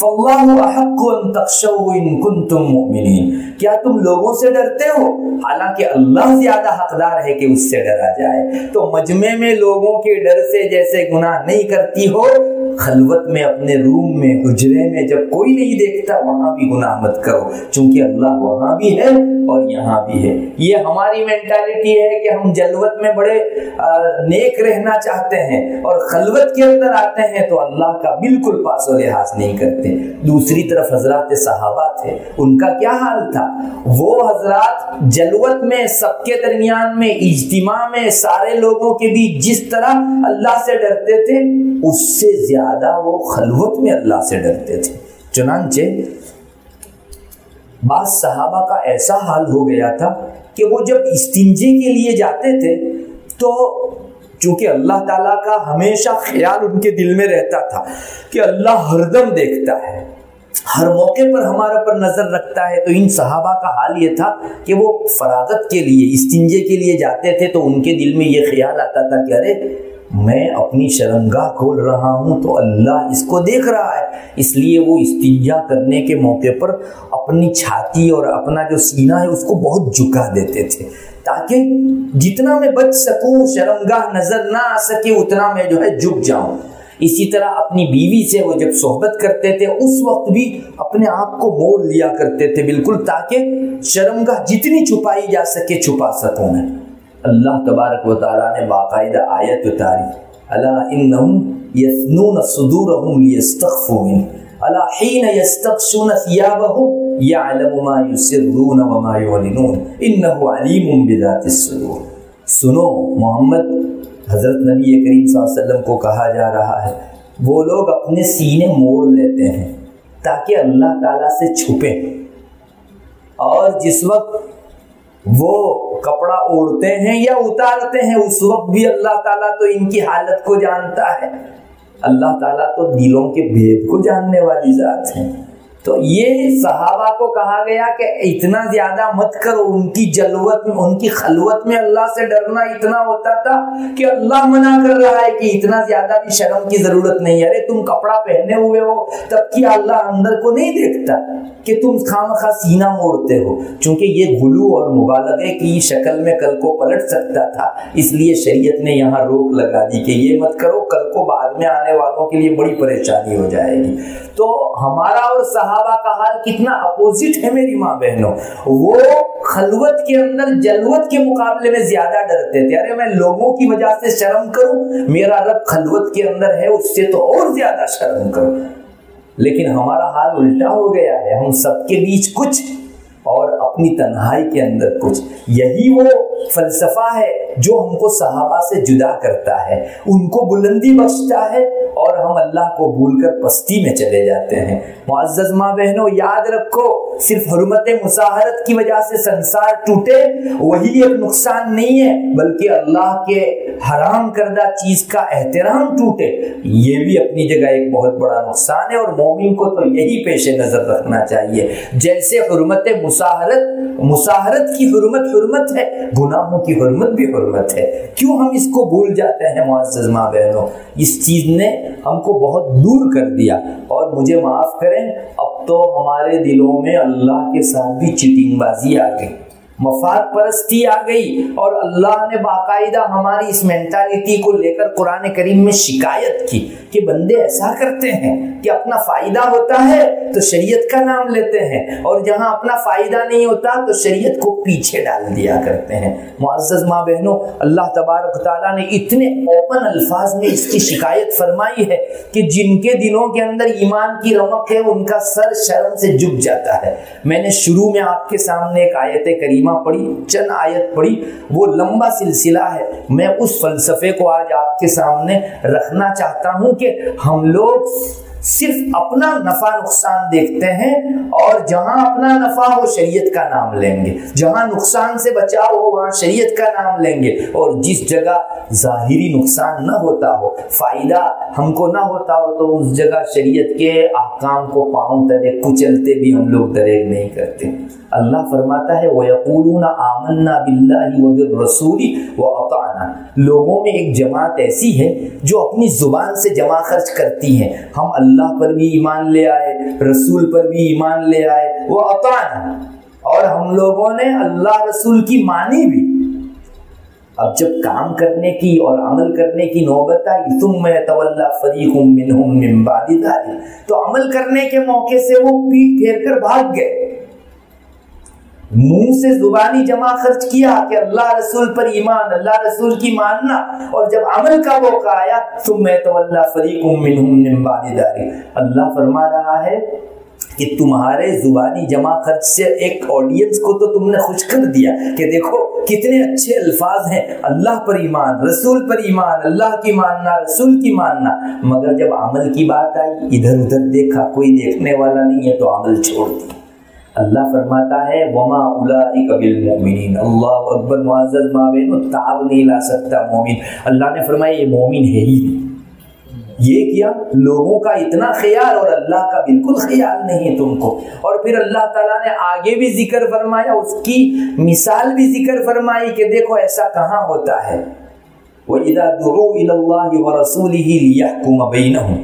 فاللہ احق ان تخشوہ ان کنتم مؤمنین، کیا تم لوگوں سے ڈرتے ہو؟ حالانکہ اللہ زیادہ حقدار ہے کہ اس سے ڈرا جائے۔ تو مجمع میں لوگوں کے ڈر سے جیسے گناہ نہیں کرتی ہو، خلوت میں اپنے روم میں حجرے میں جب کوئی نہیں دیکھتا وہاں بھی گناہ مت کرو، چونکہ اللہ وہاں بھی ہے اور یہاں بھی ہے۔ یہ ہماری مینٹالٹی ہے کہ ہم جلوت میں بڑے نیک رہنا چاہتے ہیں، اور خلوت کے اندر آتے ہیں تو اللہ کا بالکل پاس و لحاظ نہیں کرتے۔ دوسری طرف حضرات صحابہ تھے، ان کا کیا حال تھا؟ وہ حضرات جلوت میں سب کے درمیان میں اجتماع میں سارے لوگوں کے بیچ جس طرح اللہ سے ڈرتے تھے، اس سے زیادہ وہ خلوت میں اللہ سے ڈرتے تھے۔ چنانچہ بعض صحابہ کا ایسا حال ہو گیا تھا کہ وہ جب استنجے کے لیے جاتے تھے تو چونکہ اللہ تعالیٰ کا ہمیشہ خیال ان کے دل میں رہتا تھا کہ اللہ ہر دم دیکھتا ہے، ہر موقع پر ہمارا پر نظر رکھتا ہے۔ تو ان صحابہ کا حال یہ تھا کہ وہ فراغت کے لیے، استنجے کے لیے جاتے تھے تو ان کے دل میں یہ خیال آتا تھا کہ ارے میں اپنی شرمگاہ کھول رہا ہوں تو اللہ اس کو دیکھ رہا ہے، اس لیے وہ استنجا کرنے کے موقع پر اپنی چھاتی اور اپنا جو سینہ ہے اس کو بہت جھکا دیتے تھے تاکہ جتنا میں بچ سکوں، شرمگاہ نظر نہ آ سکے، اتنا میں جو ہے جھک جاؤں۔ اسی طرح اپنی بیوی سے وہ جب صحبت کرتے تھے اس وقت بھی اپنے آپ کو موڑ لیا کرتے تھے بالکل، تاکہ شرمگاہ جتنی چھپائی جا سکے چھپا سکوں میں۔ اللہ تبارک و تعالیٰ نے باقاعدہ آیت اتاری، الا انہم یثنون صدورہم لیستخفوا منہ الا حین یستغشون ثیابہم یعلم ما یسرون وما یعلنون انہ علیم بذات الصدور۔ سنو محمد، حضرت نبی کریم صلی اللہ علیہ وسلم کو کہا جا رہا ہے وہ لوگ اپنے سینے موڑ لیتے ہیں تاکہ اللہ تعالیٰ سے چھپیں، اور جس وقت وہ کپڑا اوڑھتے ہیں یا اتارتے ہیں اس وقت بھی اللہ تعالیٰ تو ان کی حالت کو جانتا ہے۔ اللہ تعالیٰ تو دلوں کے بھید کو جاننے والی ذات ہے۔ تو یہ صحابہ کو کہا گیا کہ اتنا زیادہ مت کرو، ان کی جلوت میں، ان کی خلوت میں اللہ سے ڈرنا اتنا ہوتا تھا کہ اللہ منع کر رہا ہے کہ اتنا زیادہ بھی شرم کی ضرورت نہیں ہے۔ ارے تم کپڑا پہنے ہوئے ہو تب کہ اللہ اندر کو نہیں دیکھتا کہ تم خامخواہ سینہ موڑتے ہو؟ چونکہ یہ غلو اور مبالغے کی شکل میں کل کو پلٹ سکتا تھا، اس لیے شریعت نے یہاں روک لگا دی کہ یہ مت کرو، کل کو بعد میں آنے والوں کے لیے بڑی پریشانی ہو جائے گی۔ تو ہمارا اور صحابہ کا حال کتنا اپوزٹ ہے میری ماں بہنوں۔ وہ خلوت کے اندر جلوت کے مقابلے میں زیادہ ڈرتے تھے، ارے میں لوگوں کی وجہ سے شرم کروں، میرا رب خلوت کے اندر ہے اس سے تو اور زیادہ شرم کروں۔ لیکن ہمارا حال الٹا ہو گیا ہے، ہم سب کے بیچ کچھ اور اپنی تنہائی کے اندر کچھ۔ یہی وہ فلسفہ ہے جو ہم کو صحابہ سے جدا کرتا ہے، ان کو بلندی بخشتا ہے اور ہم اللہ کو بھول کر پستی میں چلے جاتے ہیں۔ معزز ماں بہنوں، یاد رکھو، صرف حرمت مصاہرت کی وجہ سے سنسار ٹوٹے وہی ایک نقصان نہیں ہے، بلکہ اللہ کے حرام کردہ چیز کا احترام ٹوٹے یہ بھی اپنی جگہ ایک بہت بڑا نقصان ہے، اور مومن کو تو یہی پیش نظر رکھنا چاہیے۔ جیسے حرمت مصاہرت کی حرمت ہے، گناہوں کی حرمت بھی حرمت ہے۔ کیوں ہم اس کو بھول جاتے ہیں معزز ماں بہنوں؟ اس چیز نے ہم کو بہت دور کر دیا، اور مجھے معاف کریں اب تو ہمارے دلوں میں اللہ کے ساتھ بھی چیٹنگ بازی آ گئی، مفاد پرستی آ گئی، اور اللہ نے باقاعدہ ہماری اس مینٹالٹی کو لے کر قرآن کریم میں شکایت کی کہ بندے ایسا کرتے ہیں کہ اپنا فائدہ ہوتا ہے تو شریعت کا نام لیتے ہیں، اور جہاں اپنا فائدہ نہیں ہوتا تو شریعت کو پیچھے ڈال دیا کرتے ہیں۔ معزز ماں بہنوں، اللہ تبارک تعالیٰ نے اتنے اوپن الفاظ میں اس کی شکایت فرمائی ہے کہ جن کے دلوں کے اندر ایمان کی رمق ہے ان کا سر شرم سے جھک جاتا ہے۔ میں نے شروع میں آپ کے سامنے ایک آیت کریمہ پڑھی، چند آیت پڑھی، وہ لمبا سلسلہ ہے۔ میں اس فلسفے کو آج آپ کے سامنے رکھنا چاہتا ہوں کہ ہم لوگ صرف اپنا نفع نقصان دیکھتے ہیں، اور جہاں اپنا نفع ہو شریعت کا نام لیں گے، جہاں نقصان سے بچاؤ ہو وہاں شریعت کا نام لیں گے، اور جس جگہ ظاہری نقصان نہ ہوتا ہو، فائدہ ہم کو نہ ہوتا ہو، تو اس جگہ شریعت کے احکام کو پاؤں تلے کچلتے بھی ہم لوگ دریغ نہیں کرتے۔ اللہ فرماتا ہے وَيَقُولُونَ آمَنَّا بِاللَّهِ وَبِالرَّسُولِ وَأَطَعْنَا۔ لوگوں میں ایک جماعت ایسی ہے جو اپنی زبان سے جمع خرچ کرتی ہے، ہم اللہ پر بھی ایمان لے آئے، رسول پر بھی ایمان لے آئے، وَأَطَعْنَا، اور ہم لوگوں نے اللہ رسول کی مانی بھی۔ اب جب کام کرنے کی اور عمل کرنے کی نوبت آئی ثم يتولى فريق منهم من بعد ذلك، تو عمل کرنے کے موقع سے وہ پیٹ پھیر کر بھاگ گئے، منہ سے زبانی جمع خرچ کیا کہ اللہ رسول پر ایمان، اللہ رسول کی ماننا، اور جب عمل کا موقع آیا ثم يتولى فريق منهم من بعد ذلك۔ اللہ فرما رہا ہے کہ تمہارے زبانی جمع خرچ سے ایک آڈینس کو تو تم نے خوش کر دیا کہ دیکھو کتنے اچھے الفاظ ہیں، اللہ پر ایمان، رسول پر ایمان، اللہ کی ماننا، رسول کی ماننا، مگر جب عمل کی بات آئی ادھر ادھر دیکھا، کوئی دیکھنے والا نہیں ہے تو عمل چھوڑ دیا۔ اللہ فرماتا ہے وما اولئک بالمؤمنین، اللہ اکبر معزز مابین، تاب نہیں لا سکتا مومن۔ اللہ نے فرمایا یہ مومن ہے ہی نہیں۔ یہ کیا لوگوں کا اتنا خیال اور اللہ کا بالکل خیال نہیں تم کو۔ اور پھر اللہ تعالیٰ نے آگے بھی ذکر فرمایا، اس کی مثال بھی ذکر فرمائی کہ دیکھو ایسا کہاں ہوتا ہے۔ وَإِذَا دُعُوا إِلَى اللَّهِ وَرَسُولِهِ لِيَحْكُمَ بَيْنَهُمْ،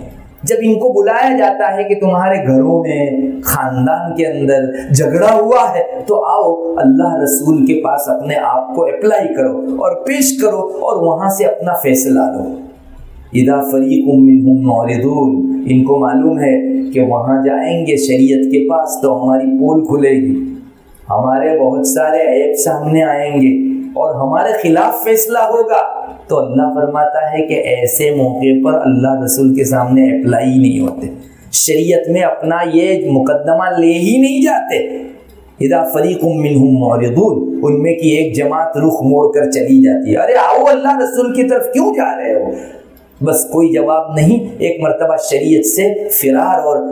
جب ان کو بلایا جاتا ہے کہ تمہارے گھروں میں خاندان کے اندر جھگڑا ہوا ہے تو آؤ اللہ رسول کے پاس اپنے آپ کو اپلائی کرو اور پیش کرو اور وہاں سے اپنا فیصلہ لو۔ اذا فریق منہم معرضون، ان کو معلوم ہے کہ وہاں جائیں گے شریعت کے پاس تو ہماری پول کھلے گی، ہمارے بہت سارے عیب سامنے آئیں گے اور ہمارے خلاف فیصلہ ہوگا، تو اللہ فرماتا ہے کہ ایسے موقع پر اللہ رسول کے سامنے اپلائی نہیں ہوتے، شریعت میں اپنا یہ مقدمہ لے ہی نہیں جاتے۔ اذا فریق منہم معرضون، ان میں کی ایک جماعت رخ موڑ کر چلی جاتی ہے، ارے آؤ اللہ رسول کی طرف کیوں جا رہے ہو؟ بس کوئی جواب نہیں، ایک مرتبہ شریعت سے فرار اور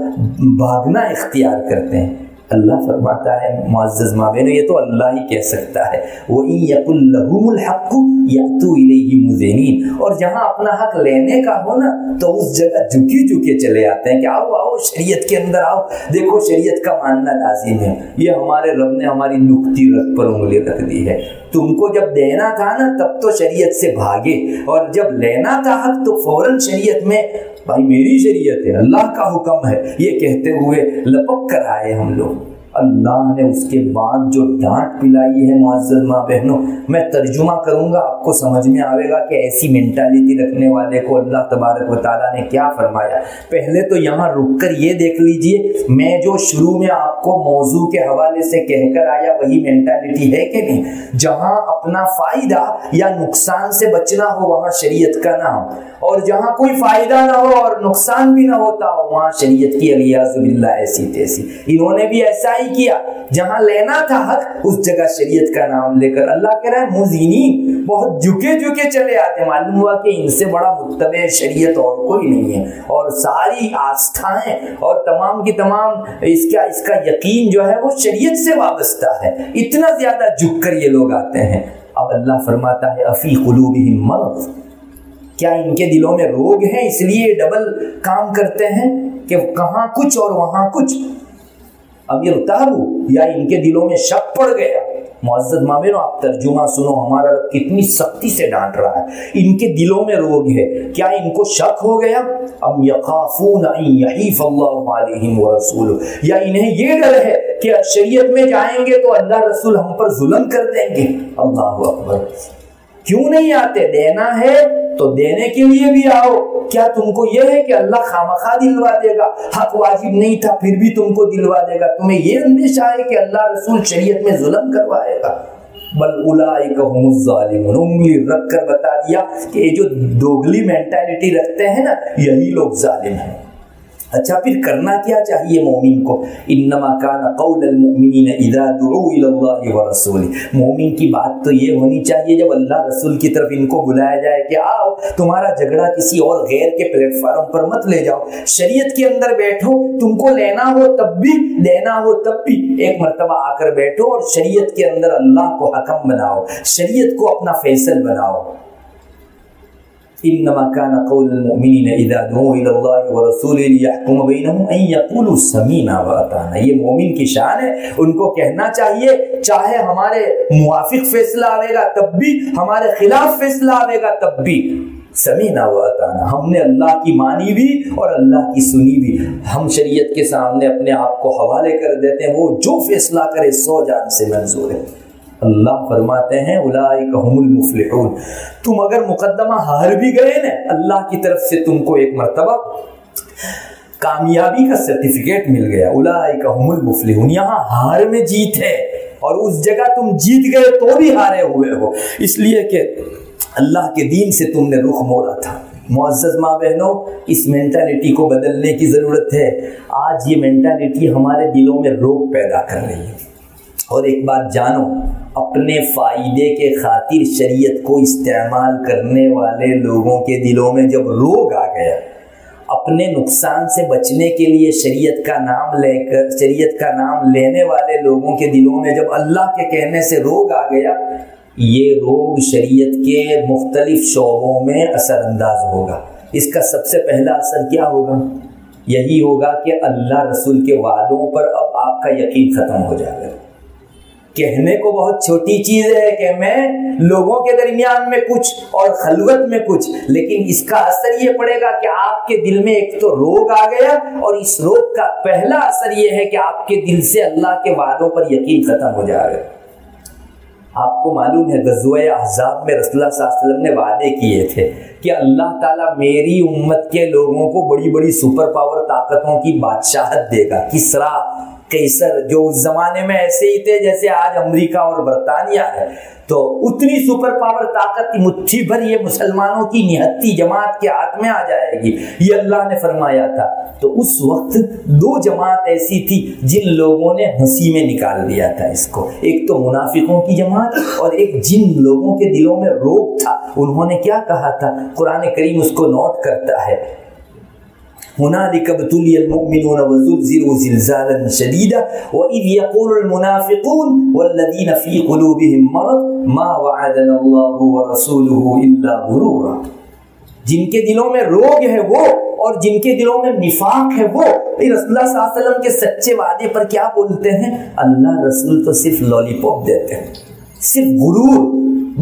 بھاگنا اختیار کرتے ہیں۔ اللہ فرماتا ہے معزز مابین، یہ تو اللہ ہی کہہ سکتا ہے، وَإِن يَقُلْ لَهُمُ الْحَقُّ يَأْتُوا إِلَيْهِ مُذْعِنِينَ، اور جہاں اپنا حق لینے کا ہو نا تو اس جگہ جھکے جھکے چلے آتے ہیں کہ آؤ آؤ شریعت کے اندر آؤ، دیکھو شریعت کا ماننا لازم ہے۔ یہ ہمارے رب نے ہماری نکتی رت پر انگلی رکھ دی ہے، تم کو جب دینا تھا نا تب تو شریعت سے بھاگے، اور جب لینا تھا حق تو فوراً شریعت میں بھائی میری شریعت ہے، اللہ کا حکم ہے، یہ کہتے ہوئے لپک کر آئے ہم لوگ۔ اللہ نے اس کے بعد جو ڈانٹ پلائی ہے معزز ماں بہنوں، میں ترجمہ کروں گا آپ کو سمجھ میں آئے گا کہ ایسی مینٹالٹی رکھنے والے کو اللہ تبارک و تعالیٰ نے کیا فرمایا۔ پہلے تو یہاں رک کر یہ دیکھ لیجئے، میں جو شروع میں آپ کو موضوع کے حوالے سے کہہ کر آیا وہی مینٹالٹی ہے کہ نہیں؟ جہاں اپنا فائدہ یا نقصان سے بچنا ہو وہاں شریعت کا نہ ہو، اور جہاں کوئی فائدہ نہ ہو اور نقصان بھی نہ ہوتا ہو وہاں شریعت کی الیاذ باللہ ایسی تیسی۔ انہوں نے بھی ایسا ہی کیا، جہاں لینا تھا حق اس جگہ شریعت کا نام لے کر اللہ کہہ رہا ہے مذعنین، بہت جھکے جھکے چلے آتے۔ معلوم ہوا کہ ان سے بڑا متبع شریعت اور کوئی نہیں ہے، اور ساری آستھائیں اور تمام کی تمام اس کا یقین جو ہے وہ شریعت سے وابستہ ہے، اتنا زیادہ جھک کر یہ لوگ آتے ہیں۔ اب اللہ فرماتا ہے افی قلوبہم مرض، کیا ان کے دلوں میں روگ ہیں اس لیے ڈبل کام کرتے ہیں کہ کہاں کچھ اور وہاں کچھ؟ اب یہ ارتابو، یا ان کے دلوں میں شک پڑ گیا؟ معزز مامنو آپ ترجمہ سنو، ہمارا رب کتنی سختی سے ڈانٹ رہا ہے۔ ان کے دلوں میں روگ ہے، کیا ان کو شک ہو گیا؟ ام یخافون ان یحیف اللہ علیہم ورسولہ، یا انہیں یہ ڈر ہے کہ شریعت میں جائیں گے تو اللہ رسول ہم پر ظلم کر دیں گے؟ اللہ اکبر، کیوں نہیں آتے؟ دینا ہے تو دینے کے لیے بھی آؤ۔ کیا تم کو یہ ہے کہ اللہ خامخواہ دلوا دے گا؟ حق واجب نہیں تھا پھر بھی تم کو دلوا دے گا؟ تمہیں یہ اندیشہ ہے کہ اللہ رسول شریعت میں ظلم کروائے گا؟ بل اولئک هم الظالمون، انگلی رکھ کر بتا دیا کہ یہ جو دوگلی مینٹالٹی رکھتے ہیں نا یہی لوگ ظالم ہیں۔ اچھا پھر کرنا کیا چاہیے مومن کو؟ انما کان قول المؤمنین اذا دعوا الی اللہ ورسولہ، مومن کی بات تو یہ ہونی چاہیے جب اللہ رسول کی طرف ان کو بلایا جائے کہ آؤ تمہارا جھگڑا کسی اور غیر کے پلیٹ فارم پر مت لے جاؤ، شریعت کے اندر بیٹھو، تم کو لینا ہو تب بھی دینا ہو تب بھی ایک مرتبہ آ کر بیٹھو اور شریعت کے اندر اللہ کو حکم بناؤ، شریعت کو اپنا فیصل بناؤ۔ انما كان قول المؤمنین اذا دعوا الى اللہ ورسولہ لیحکم بینہم ان یقولوا سمیعنا واطعنا، یہ مومن کی شان ہے، ان کو کہنا چاہیے چاہے ہمارے موافق فیصلہ آئے گا تب بھی، ہمارے خلاف فیصلہ آئے گا تب بھی، سمیعنا واطعنا، ہم نے اللہ کی مانی بھی اور اللہ کی سنی بھی۔ ہم شریعت کے سامنے اپنے آپ کو حوالے کر دیتے ہیں، وہ جو فیصلہ کرے 100 جان سے منظور ہے۔ اللہ فرماتے ہیں اولئک هم المفلحون، تم اگر مقدمہ ہار بھی گئے نا اللہ کی طرف سے تم کو ایک مرتبہ کامیابی کا سرٹیفکیٹ مل گیا، اولئک هم المفلحون، یہاں ہار میں جیت ہے، اور اس جگہ تم جیت گئے تو بھی ہارے ہوئے ہو، اس لیے کہ اللہ کے دین سے تم نے رخ موڑا تھا۔ معزز ماں بہنوں، اس مینٹالٹی کو بدلنے کی ضرورت ہے۔ آج یہ مینٹالٹی ہمارے دلوں میں روگ پیدا کر رہی ہے، اور ایک بات جانو، اپنے فائدے کے خاطر شریعت کو استعمال کرنے والے لوگوں کے دلوں میں جب روگ آ گیا، اپنے نقصان سے بچنے کے لیے شریعت کا نام لے کر، شریعت کا نام لینے والے لوگوں کے دلوں میں جب اللہ کے کہنے سے روگ آ گیا، یہ روگ شریعت کے مختلف شعبوں میں اثر انداز ہوگا۔ اس کا سب سے پہلا اثر کیا ہوگا؟ یہی ہوگا کہ اللہ رسول کے وعدوں پر اب آپ کا یقین ختم ہو جائے گا۔ کہنے کو بہت چھوٹی چیز ہے کہ میں لوگوں کے درمیان میں کچھ اور خلوت میں کچھ، لیکن اس کا اثر یہ پڑے گا کہ آپ کے دل میں ایک تو روگ آ گیا، اور اس روگ کا پہلا اثر یہ ہے کہ آپ کے دل سے اللہ کے وعدوں پر یقین ختم ہو جائے گا۔ آپ کو معلوم ہے غزوہ احزاب میں رسول اللہ صلی اللہ علیہ وسلم نے وعدے کیے تھے کہ اللہ تعالیٰ میری امت کے لوگوں کو بڑی بڑی سپر پاور طاقتوں کی بادشاہت دے گا۔ کسرا، قیصر، جو اس زمانے میں ایسے ہی تھے جیسے آج امریکہ اور برطانیہ ہے، تو اتنی سپر پاور طاقت مٹھی بھر یہ مسلمانوں کی نہتی جماعت کے ہاتھ میں آ جائے گی، یہ اللہ نے فرمایا تھا۔ تو اس وقت دو جماعت ایسی تھی جن لوگوں نے ہنسی میں نکال دیا تھا اس کو، ایک تو منافقوں کی جماعت، اور ایک جن لوگوں کے دلوں میں روگ تھا، انہوں نے کیا کہا تھا؟ قرآن کریم اس کو نوٹ کرتا ہے، هنالك ابتلي المؤمنون وزلزلوا زلزالا شديدا وإذ يقول المنافقون والذين في قلوبهم مرض ما وعدنا الله ورسوله إلا غرورا۔ جن کے دلوں میں روگ ہے وہ، اور جن کے دلوں میں نفاق ہے وہ، رسول اللہ صلی اللہ علیہ وسلم کے سچے وعدے پر کیا بولتے ہیں؟ اللہ رسول تو صرف لالی پاپ دیتے ہیں، صرف غرور،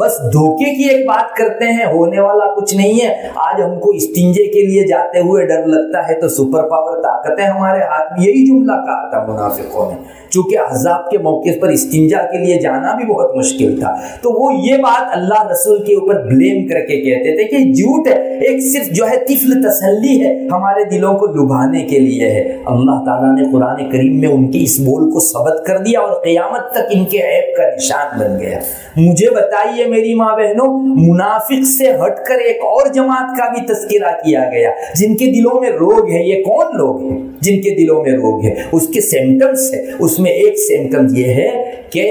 بس دھوکے کی ایک بات کرتے ہیں، ہونے والا کچھ نہیں ہے۔ آج ہم کو استنجے کے لیے جاتے ہوئے ڈر لگتا ہے تو سپر پاور طاقتیں ہمارے ہاتھ میں، یہی جملہ کہا تھا منافقوں نے، چونکہ احزاب کے موقع پر استنجا کے لیے جانا بھی بہت مشکل تھا، تو وہ یہ بات اللہ رسول کے اوپر بلیم کر کے کہتے تھے کہ جھوٹ ہے، ایک صرف جو ہے طفل تسلی ہے، ہمارے دلوں کو لبھانے کے لیے ہے۔ اللہ تعالیٰ نے قرآن کریم میں ان کے اس بول کو ثبت کر دیا، اور قیامت تک ان کے عیب کا نشان بن گیا۔ مجھے بتائیے میری ماں بہنوں، منافق سے ہٹ کر ایک اور جماعت کا بھی تذکرہ کیا گیا جن کے دلوں میں روگ ہے۔ یہ کون لوگ ہیں جن کے دلوں میں روگ ہے؟ اس کے سمپٹمز ہے، اس میں ایک سمپٹم یہ ہے کہ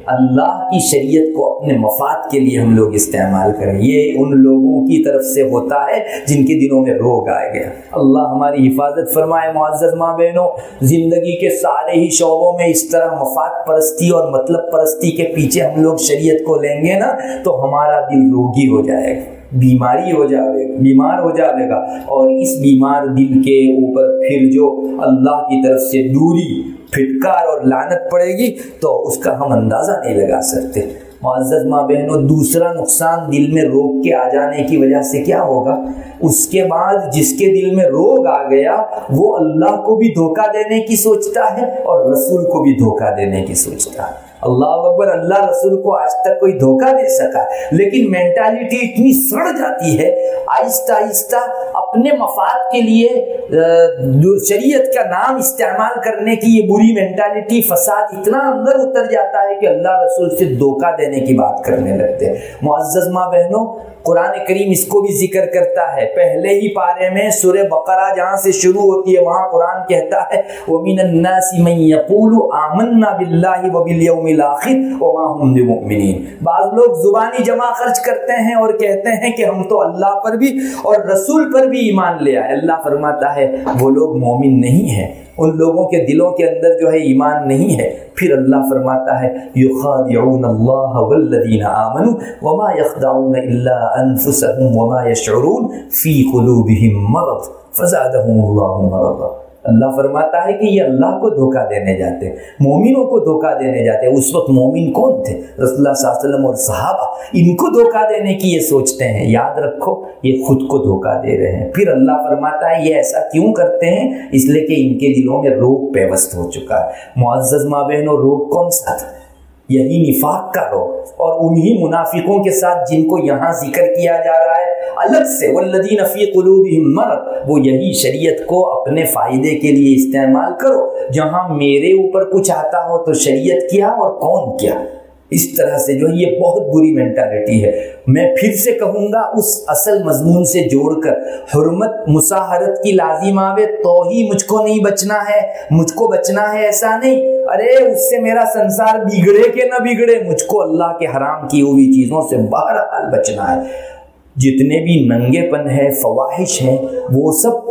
اللہ کی شریعت کو اپنے مفاد کے لیے ہم لوگ استعمال کریں۔ یہ ان لوگوں کی طرف سے ہوتا ہے جن کے دلوں میں روگ آئے گیا۔ اللہ ہماری حفاظت فرمائے۔ معزز ماں بہنوں، زندگی کے سارے ہی شعبوں میں اس طرح مفاد پرستی اور مطلب پرستی کے پیچھے ہم لوگ شریعت کو لیں گے نا، تو ہمارا دل روگی ہو جائے گا، بیماری ہو جائے گا، بیمار ہو جائے گا، اور اس بیمار دل کے اوپر پھر جو اللہ کی طرف سے دوری، پھٹکار اور لعنت پڑے گی تو اس کا ہم اندازہ نہیں لگا سکتے۔ معزز ماں بہنوں، دوسرا نقصان دل میں روگ کے آ جانے کی وجہ سے کیا ہوگا؟ اس کے بعد جس کے دل میں روگ آ گیا وہ اللہ کو بھی دھوکہ دینے کی سوچتا ہے اور رسول کو بھی دھوکہ دینے کی سوچتا ہے۔ اللہ اکبر، اللہ رسول کو آج تک کوئی دھوکہ دے سکا، لیکن مینٹالٹی اتنی سڑ جاتی ہے، آہستہ آہستہ اپنے مفاد کے لیے شریعت کا نام استعمال کرنے کی یہ بری مینٹالٹی، فساد اتنا اندر اتر جاتا ہے کہ اللہ رسول سے دھوکہ دینے کی بات کرنے لگتے ہیں۔ معزز ماں بہنوں، قرآن کریم اس کو بھی ذکر کرتا ہے۔ پہلے ہی پارے میں سورہ بقرہ جہاں سے شروع ہوتی ہے وہاں قرآن کہتا ہے وَمِنَ النَّاسِ مَن يَقُولُ آمَنَّا بِاللَّهِ وَبِالْيَوْمِ الْآخِرِ وَمَا هُمْ بِمُؤْمِنِينَ۔ بعض لوگ زبانی جمع خرچ کرتے ہیں اور کہتے ہیں کہ ہم تو اللہ پر بھی اور رسول پر بھی ایمان لے آئے۔ اللہ فرماتا ہے وہ لوگ مومن نہیں ہیں، ان لوگوں کے دلوں کے اندر جو ہے ایمان نہیں ہے۔ پھر اللہ فرماتا ہے یخادعون اللہ والذین آمنوا وما یخدعون الا انفسهم وما یشعرون فی قلوبہم مرض فزادہم اللہ مرضا۔ اللہ فرماتا ہے کہ یہ اللہ کو دھوکہ دینے جاتے ہیں، مومنوں کو دھوکہ دینے جاتے ہیں۔ اس وقت مومن کون تھے؟ رسول اللہ صلی اللہ علیہ وسلم اور صحابہ، ان کو دھوکہ دینے کی یہ سوچتے ہیں۔ یاد رکھو یہ خود کو دھوکہ دے رہے ہیں۔ پھر اللہ فرماتا ہے یہ ایسا کیوں کرتے ہیں؟ اس لیے کہ ان کے دلوں میں روگ پیوست ہو چکا ہے۔ معزز ماں بہنوں، روگ کون سا تھا؟ یہی نفاق کا روگ، اور انہی منافقوں کے ساتھ جن کو یہاں ذکر کیا جا رہا ہے الگ سے، والذین فی قلوبہم مرض، وہ یہی شریعت کو اپنے فائدے کے لیے استعمال کرو۔ جہاں میرے اوپر کچھ آتا ہو تو شریعت کیا اور کون کیا، اس طرح سے جو ہے یہ بہت بری مینٹالٹی ہے۔ میں پھر سے کہوں گا اس اصل مضمون سے جوڑ کر، حرمت مساہرت کی لازم آوے تو ہی مجھ کو نہیں بچنا ہے، مجھ کو بچنا ہے ایسا نہیں، ارے اس سے میرا سنسار بگڑے کہ نہ بگڑے، مجھ کو اللہ کے حرام کی ہوئی چیزوں سے بہرحال بچنا ہے۔ جتنے بھی ننگے پن ہے، فواحش ہیں، وہ سب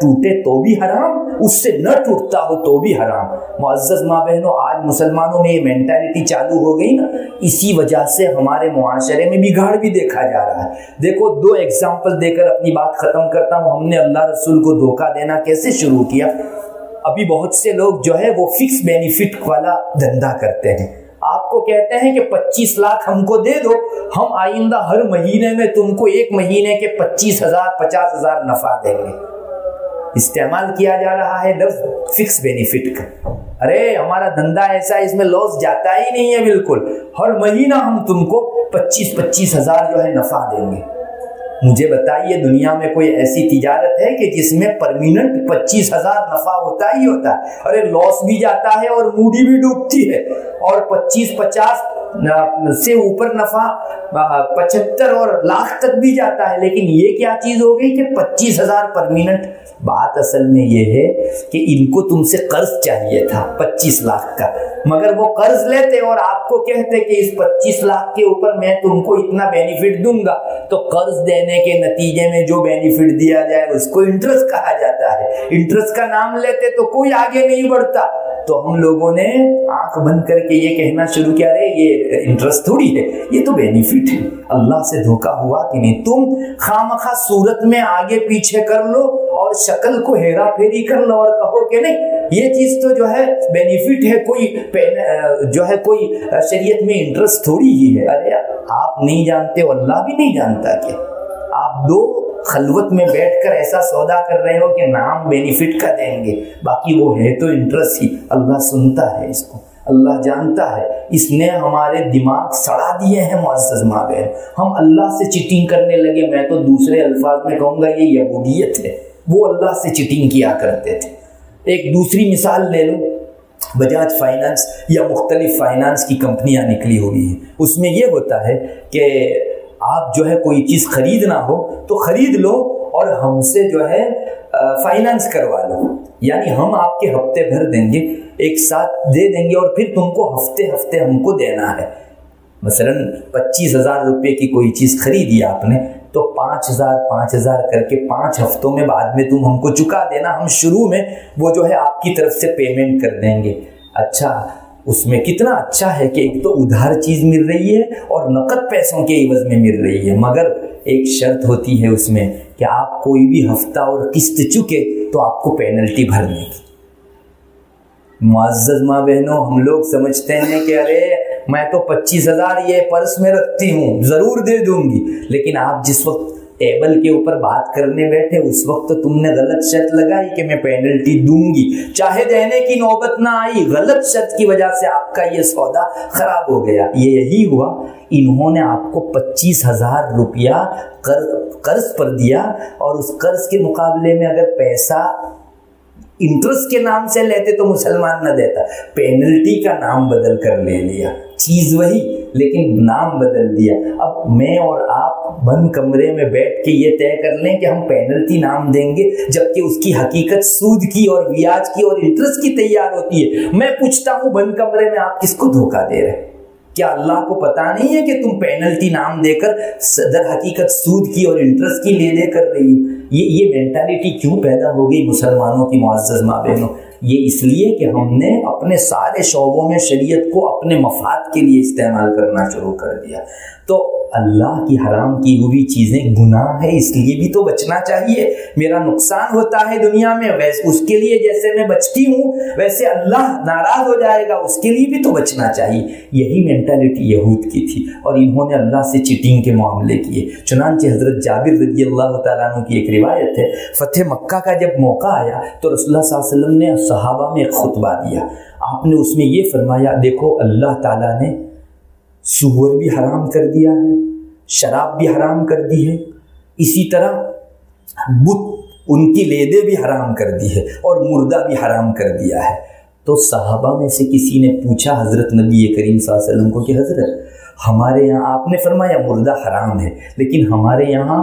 ٹوٹے تو بھی حرام، اس سے نہ ٹوٹتا ہو تو بھی حرام۔ معزز ماں بہنوں، آج مسلمانوں میں یہ مینٹالٹی چالو ہو گئی نا، اسی وجہ سے ہمارے معاشرے میں بگاڑ بھی دیکھا جا رہا ہے۔ دیکھو 2 ایگزامپل دے کر اپنی بات ختم کرتا ہوں۔ ہم نے اللہ رسول کو دھوکہ دینا کیسے شروع کیا؟ ابھی بہت سے لوگ جو ہے وہ فکس بینیفٹ والا دھندا کرتے ہیں۔ آپ کو کہتے ہیں کہ 25 لاکھ ہم کو دے دو، ہم آئندہ ہر مہینے میں تم کو 1 مہینے کے 25,000 50,000 نفع دیں گے۔ استعمال کیا جا رہا ہے لفظ فکس بینیفٹ کا۔ ارے ہمارا دھندا ایسا ہے، اس میں لاس جاتا ہی نہیں ہے بالکل، ہر مہینہ ہم تم کو 25,000 جو ہے نفع دیں گے۔ مجھے بتائیے دنیا میں کوئی ایسی تجارت ہے کہ جس میں پرمیننٹ 25,000 نفع ہوتا ہی ہوتا ہے؟ ارے لاس بھی جاتا ہے اور موڈی بھی ڈوبتی ہے، اور 25-50 سے اوپر نفع 75 اور لاکھ تک بھی جاتا ہے، لیکن یہ کیا چیز ہو گئی کہ 25,000 پرمیننٹ؟ بات اصل میں یہ ہے کہ ان کو تم سے قرض چاہیے تھا 25 لاکھ کا، مگر وہ قرض لیتے اور آپ کو کہتے کہ اس 25 لاکھ کے اوپر میں تم کو اتنا بینیفٹ دوں گا، تو قرض دینے کے نتیجے میں جو بینیفٹ دیا جائے اس کو انٹرسٹ کہا جاتا ہے۔ انٹرسٹ کا نام لیتے تو کوئی آگے نہیں بڑھتا، تو ہم لوگوں نے آنکھ بند کر کے یہ کہنا شروع کیا، رہے یہ انٹرسٹ تھوڑی ہے، یہ تو بینیفٹ ہے۔ اللہ سے دھوکہ ہوا کہ نہیں؟ تم خامخواہ صورت میں آگے پیچھے کر لو اور شکل کو ہیرا پھیری کر لو اور کہو کہ نہیں یہ چیز تو جو ہے بینیفٹ ہے، کوئی جو ہے کوئی شریعت میں انٹرسٹ تھوڑی ہی ہے۔ ارے آپ نہیں جانتے ہو، اللہ بھی نہیں جانتا کہ آپ 2 خلوت میں بیٹھ کر ایسا سودا کر رہے ہو کہ نام بینیفٹ کا دیں گے، باقی وہ ہے تو انٹرسٹ ہی۔ اللہ سنتا ہے اس کو، اللہ جانتا ہے۔ اس نے ہمارے دماغ سڑا دیے ہیں معزز ماں بہن، ہم اللہ سے چیٹنگ کرنے لگے۔ میں تو دوسرے الفاظ میں کہوں گا یہ یہودیت ہے، وہ اللہ سے چیٹنگ کیا کرتے تھے۔ ایک دوسری مثال لے لو، بجاج فائنانس یا مختلف فائنانس کی کمپنیاں نکلی ہوئی ہیں، اس میں یہ ہوتا ہے کہ آپ جو ہے کوئی چیز خریدنا ہو تو خرید لو اور ہم سے جو ہے فائنانس کروا لو، یعنی ہم آپ کے ہفتے بھر دیں گے، ایک ساتھ دے دیں گے اور پھر تم کو ہفتے ہفتے ہم کو دینا ہے۔ مثلا 25,000 روپے کی کوئی چیز خریدی آپ نے، تو 5,000 کر کے 5 ہفتوں میں بعد میں تم ہم کو چکا دینا، ہم شروع میں وہ جو ہے آپ کی طرف سے پیمنٹ کر دیں گے۔ اچھا، اس میں کتنا اچھا ہے کہ ایک تو ادھار چیز مل رہی ہے اور نقد پیسوں کے عوض میں مل رہی ہے، مگر ایک شرط ہوتی ہے اس میں کہ آپ کوئی بھی ہفتہ اور قسط چکے تو آپ کو پینلٹی بھرنے کی۔ معزز ماں بہنوں، ہم لوگ سمجھتے ہیں کہ ارے میں تو 25,000 یہ پرس میں رکھتی ہوں، ضرور دے دوں گی، لیکن آپ جس وقت ٹیبل کے اوپر بات کرنے بیٹھے اس وقت تو تم نے غلط شرط لگائی کہ میں پینلٹی دوں گی، چاہے دینے کی نوبت نہ آئی، غلط شرط کی وجہ سے آپ کا یہ سودا خراب ہو گیا۔ یہ یہی ہوا، انہوں نے آپ کو 25,000 روپیہ قرض پر دیا، اور اس قرض کے مقابلے میں اگر پیسہ انٹرسٹ کے نام سے لیتے تو مسلمان نہ دیتا، پینلٹی کا نام بدل کر لے لیا، چیز وہی لیکن نام بدل دیا۔ اب میں اور آپ بند کمرے میں بیٹھ کے یہ طے کر لیں کہ ہم پینلٹی نام دیں گے، جبکہ اس کی حقیقت سود کی اور بیاج کی اور انٹرسٹ کی تیار ہوتی ہے۔ میں پوچھتا ہوں بند کمرے میں آپ کس کو دھوکہ دے رہے؟ کیا اللہ کو پتا نہیں ہے کہ تم پینلٹی نام دے کر در حقیقت سود کی اور انٹرسٹ کی لے دے کر رہی ہو؟ یہ مینٹالٹی کیوں پیدا ہو گئی مسلمانوں کی معزز ماں بہنوں؟ یہ اس لیے کہ ہم نے اپنے سارے شعبوں میں شریعت کو اپنے مفاد کے لیے استعمال کرنا شروع کر دیا۔ تو اللہ کی حرام کی ہوئی چیزیں گناہ ہے، اس لیے بھی تو بچنا چاہیے۔ میرا نقصان ہوتا ہے دنیا میں، ویسے اس کے لیے جیسے میں بچتی ہوں ویسے اللہ ناراض ہو جائے گا، اس کے لیے بھی تو بچنا چاہیے۔ یہی مینٹالٹی یہود کی تھی، اور انہوں نے اللہ سے چیٹنگ کے معاملے کیے۔ چنانچہ حضرت جابر رضی اللہ تعالیٰ عنہ کی ایک روایت ہے، فتح مکہ کا جب موقع آیا تو رسول اللہ صلی اللہ علیہ وسلم نے صحابہ میں ایک خطبہ دیا۔ آپ نے اس میں یہ فرمایا، دیکھو اللہ تعالیٰ نے سور بھی حرام کر دیا ہے، شراب بھی حرام کر دی ہے، اسی طرح بت ان کی لیدے بھی حرام کر دی ہے، اور مردہ بھی حرام کر دیا ہے۔ تو صحابہ میں سے کسی نے پوچھا حضرت نبی کریم صلی اللہ علیہ وسلم کو کہ حضرت ہمارے یہاں آپ نے فرمایا مردہ حرام ہے، لیکن ہمارے یہاں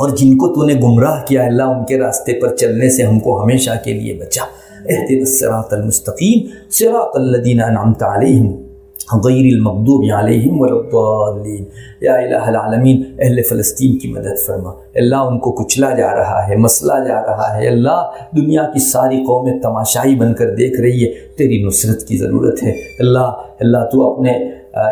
اور جن کو تو نے گمراہ کیا اللہ ان کے راستے پر چلنے سے ہم کو ہمیشہ کے لیے بچا۔ اہدنا الصراط المستقیم صراط الذین انعمت علیہم غیر المغضوب علیہم ولا الضالین۔ یا الہ العالمین اہل فلسطین کی مدد فرما، اللہ ان کو کچلا جا رہا ہے، مسلا جا رہا ہے، اللہ دنیا کی ساری قومیں تماشائی بن کر دیکھ رہی ہے، تیری نصرت کی ضرورت ہے۔ اللہ تو اپنے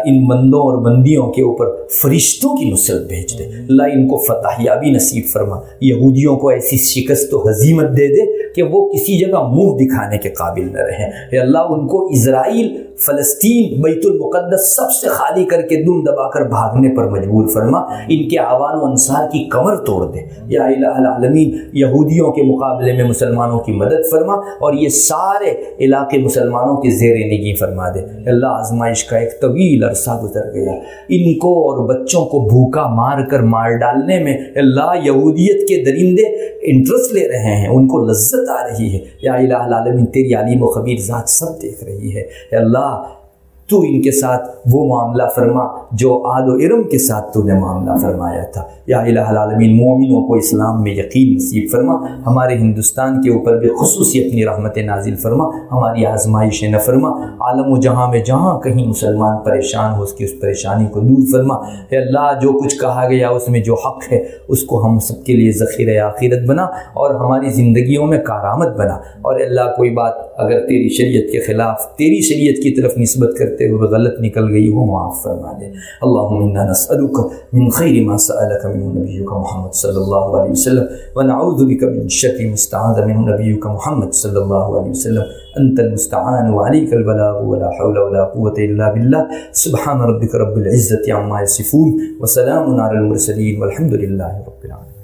ان بندوں اور بندیوں کے اوپر فرشتوں کی نصرت بھیج دے، اللہ ان کو فتح یابی نصیب فرما، یہودیوں کو ایسی شکست و ہزیمت دے دے کہ وہ کسی جگہ منہ دکھانے کے قابل نہ رہیں، اے اللہ ان کو اسرائیل، فلسطین، بیت المقدس سب سے خالی کر کے دم دبا کر بھاگنے پر مجبور فرما، ان کے اعوان و انصار کی کمر توڑ دے۔ یا الہ العالمین یہودیوں کے مقابلے میں مسلمانوں کی مدد فرما اور یہ سارے علاقے مسلمانوں کے زیر نگیں فرما دے۔ اللہ آزمائش کا ایک طویل عرصہ گزر گیا، ان کو اور بچوں کو بھوکا مار کر مار ڈالنے میں اللہ یہودیت کے درندے انٹرسٹ لے رہے ہیں، ان کو لذت آ رہی ہے۔ یا الہ العالمین تیری علیم و خبیر ذات سب دیکھ رہی ہے، اے اللہ تو ان کے ساتھ وہ معاملہ فرما جو عاد و ارم کے ساتھ تو نے معاملہ فرمایا تھا۔ یا الہ العالمین مومنوں کو اسلام میں یقین نصیب فرما، ہمارے ہندوستان کے اوپر بھی خصوصی اپنی رحمت نازل فرما، ہماری آزمائش نہ فرما، عالم و جہاں میں جہاں کہیں مسلمان پریشان ہو اس کی اس پریشانی کو دور فرما۔ اے اللہ جو کچھ کہا گیا اس میں جو حق ہے اس کو ہم سب کے لیے ذخیرہ آخرت بنا اور ہماری زندگیوں میں کارآمد بنا، اور اللہ کوئی بات اگر تیری شریعت کے خلاف تیری شریعت کی طرف نسبت کرتے ہوئے غلط نکل گئی ہو معاف فرما دے۔ اللہم انا نسألک من خیر ما سألک منہ نبیک محمد صلی اللہ علیہ وسلم ونعوذ بک من شر ما استعاذ منہ نبیک محمد صلی اللہ علیہ وسلم انت المستعان وعلیک البلاغ ولا حول ولا قوة الا باللہ۔ سبحان ربک رب العزة عما یصفون وسلام علی المرسلین والحمد للہ رب العالمین۔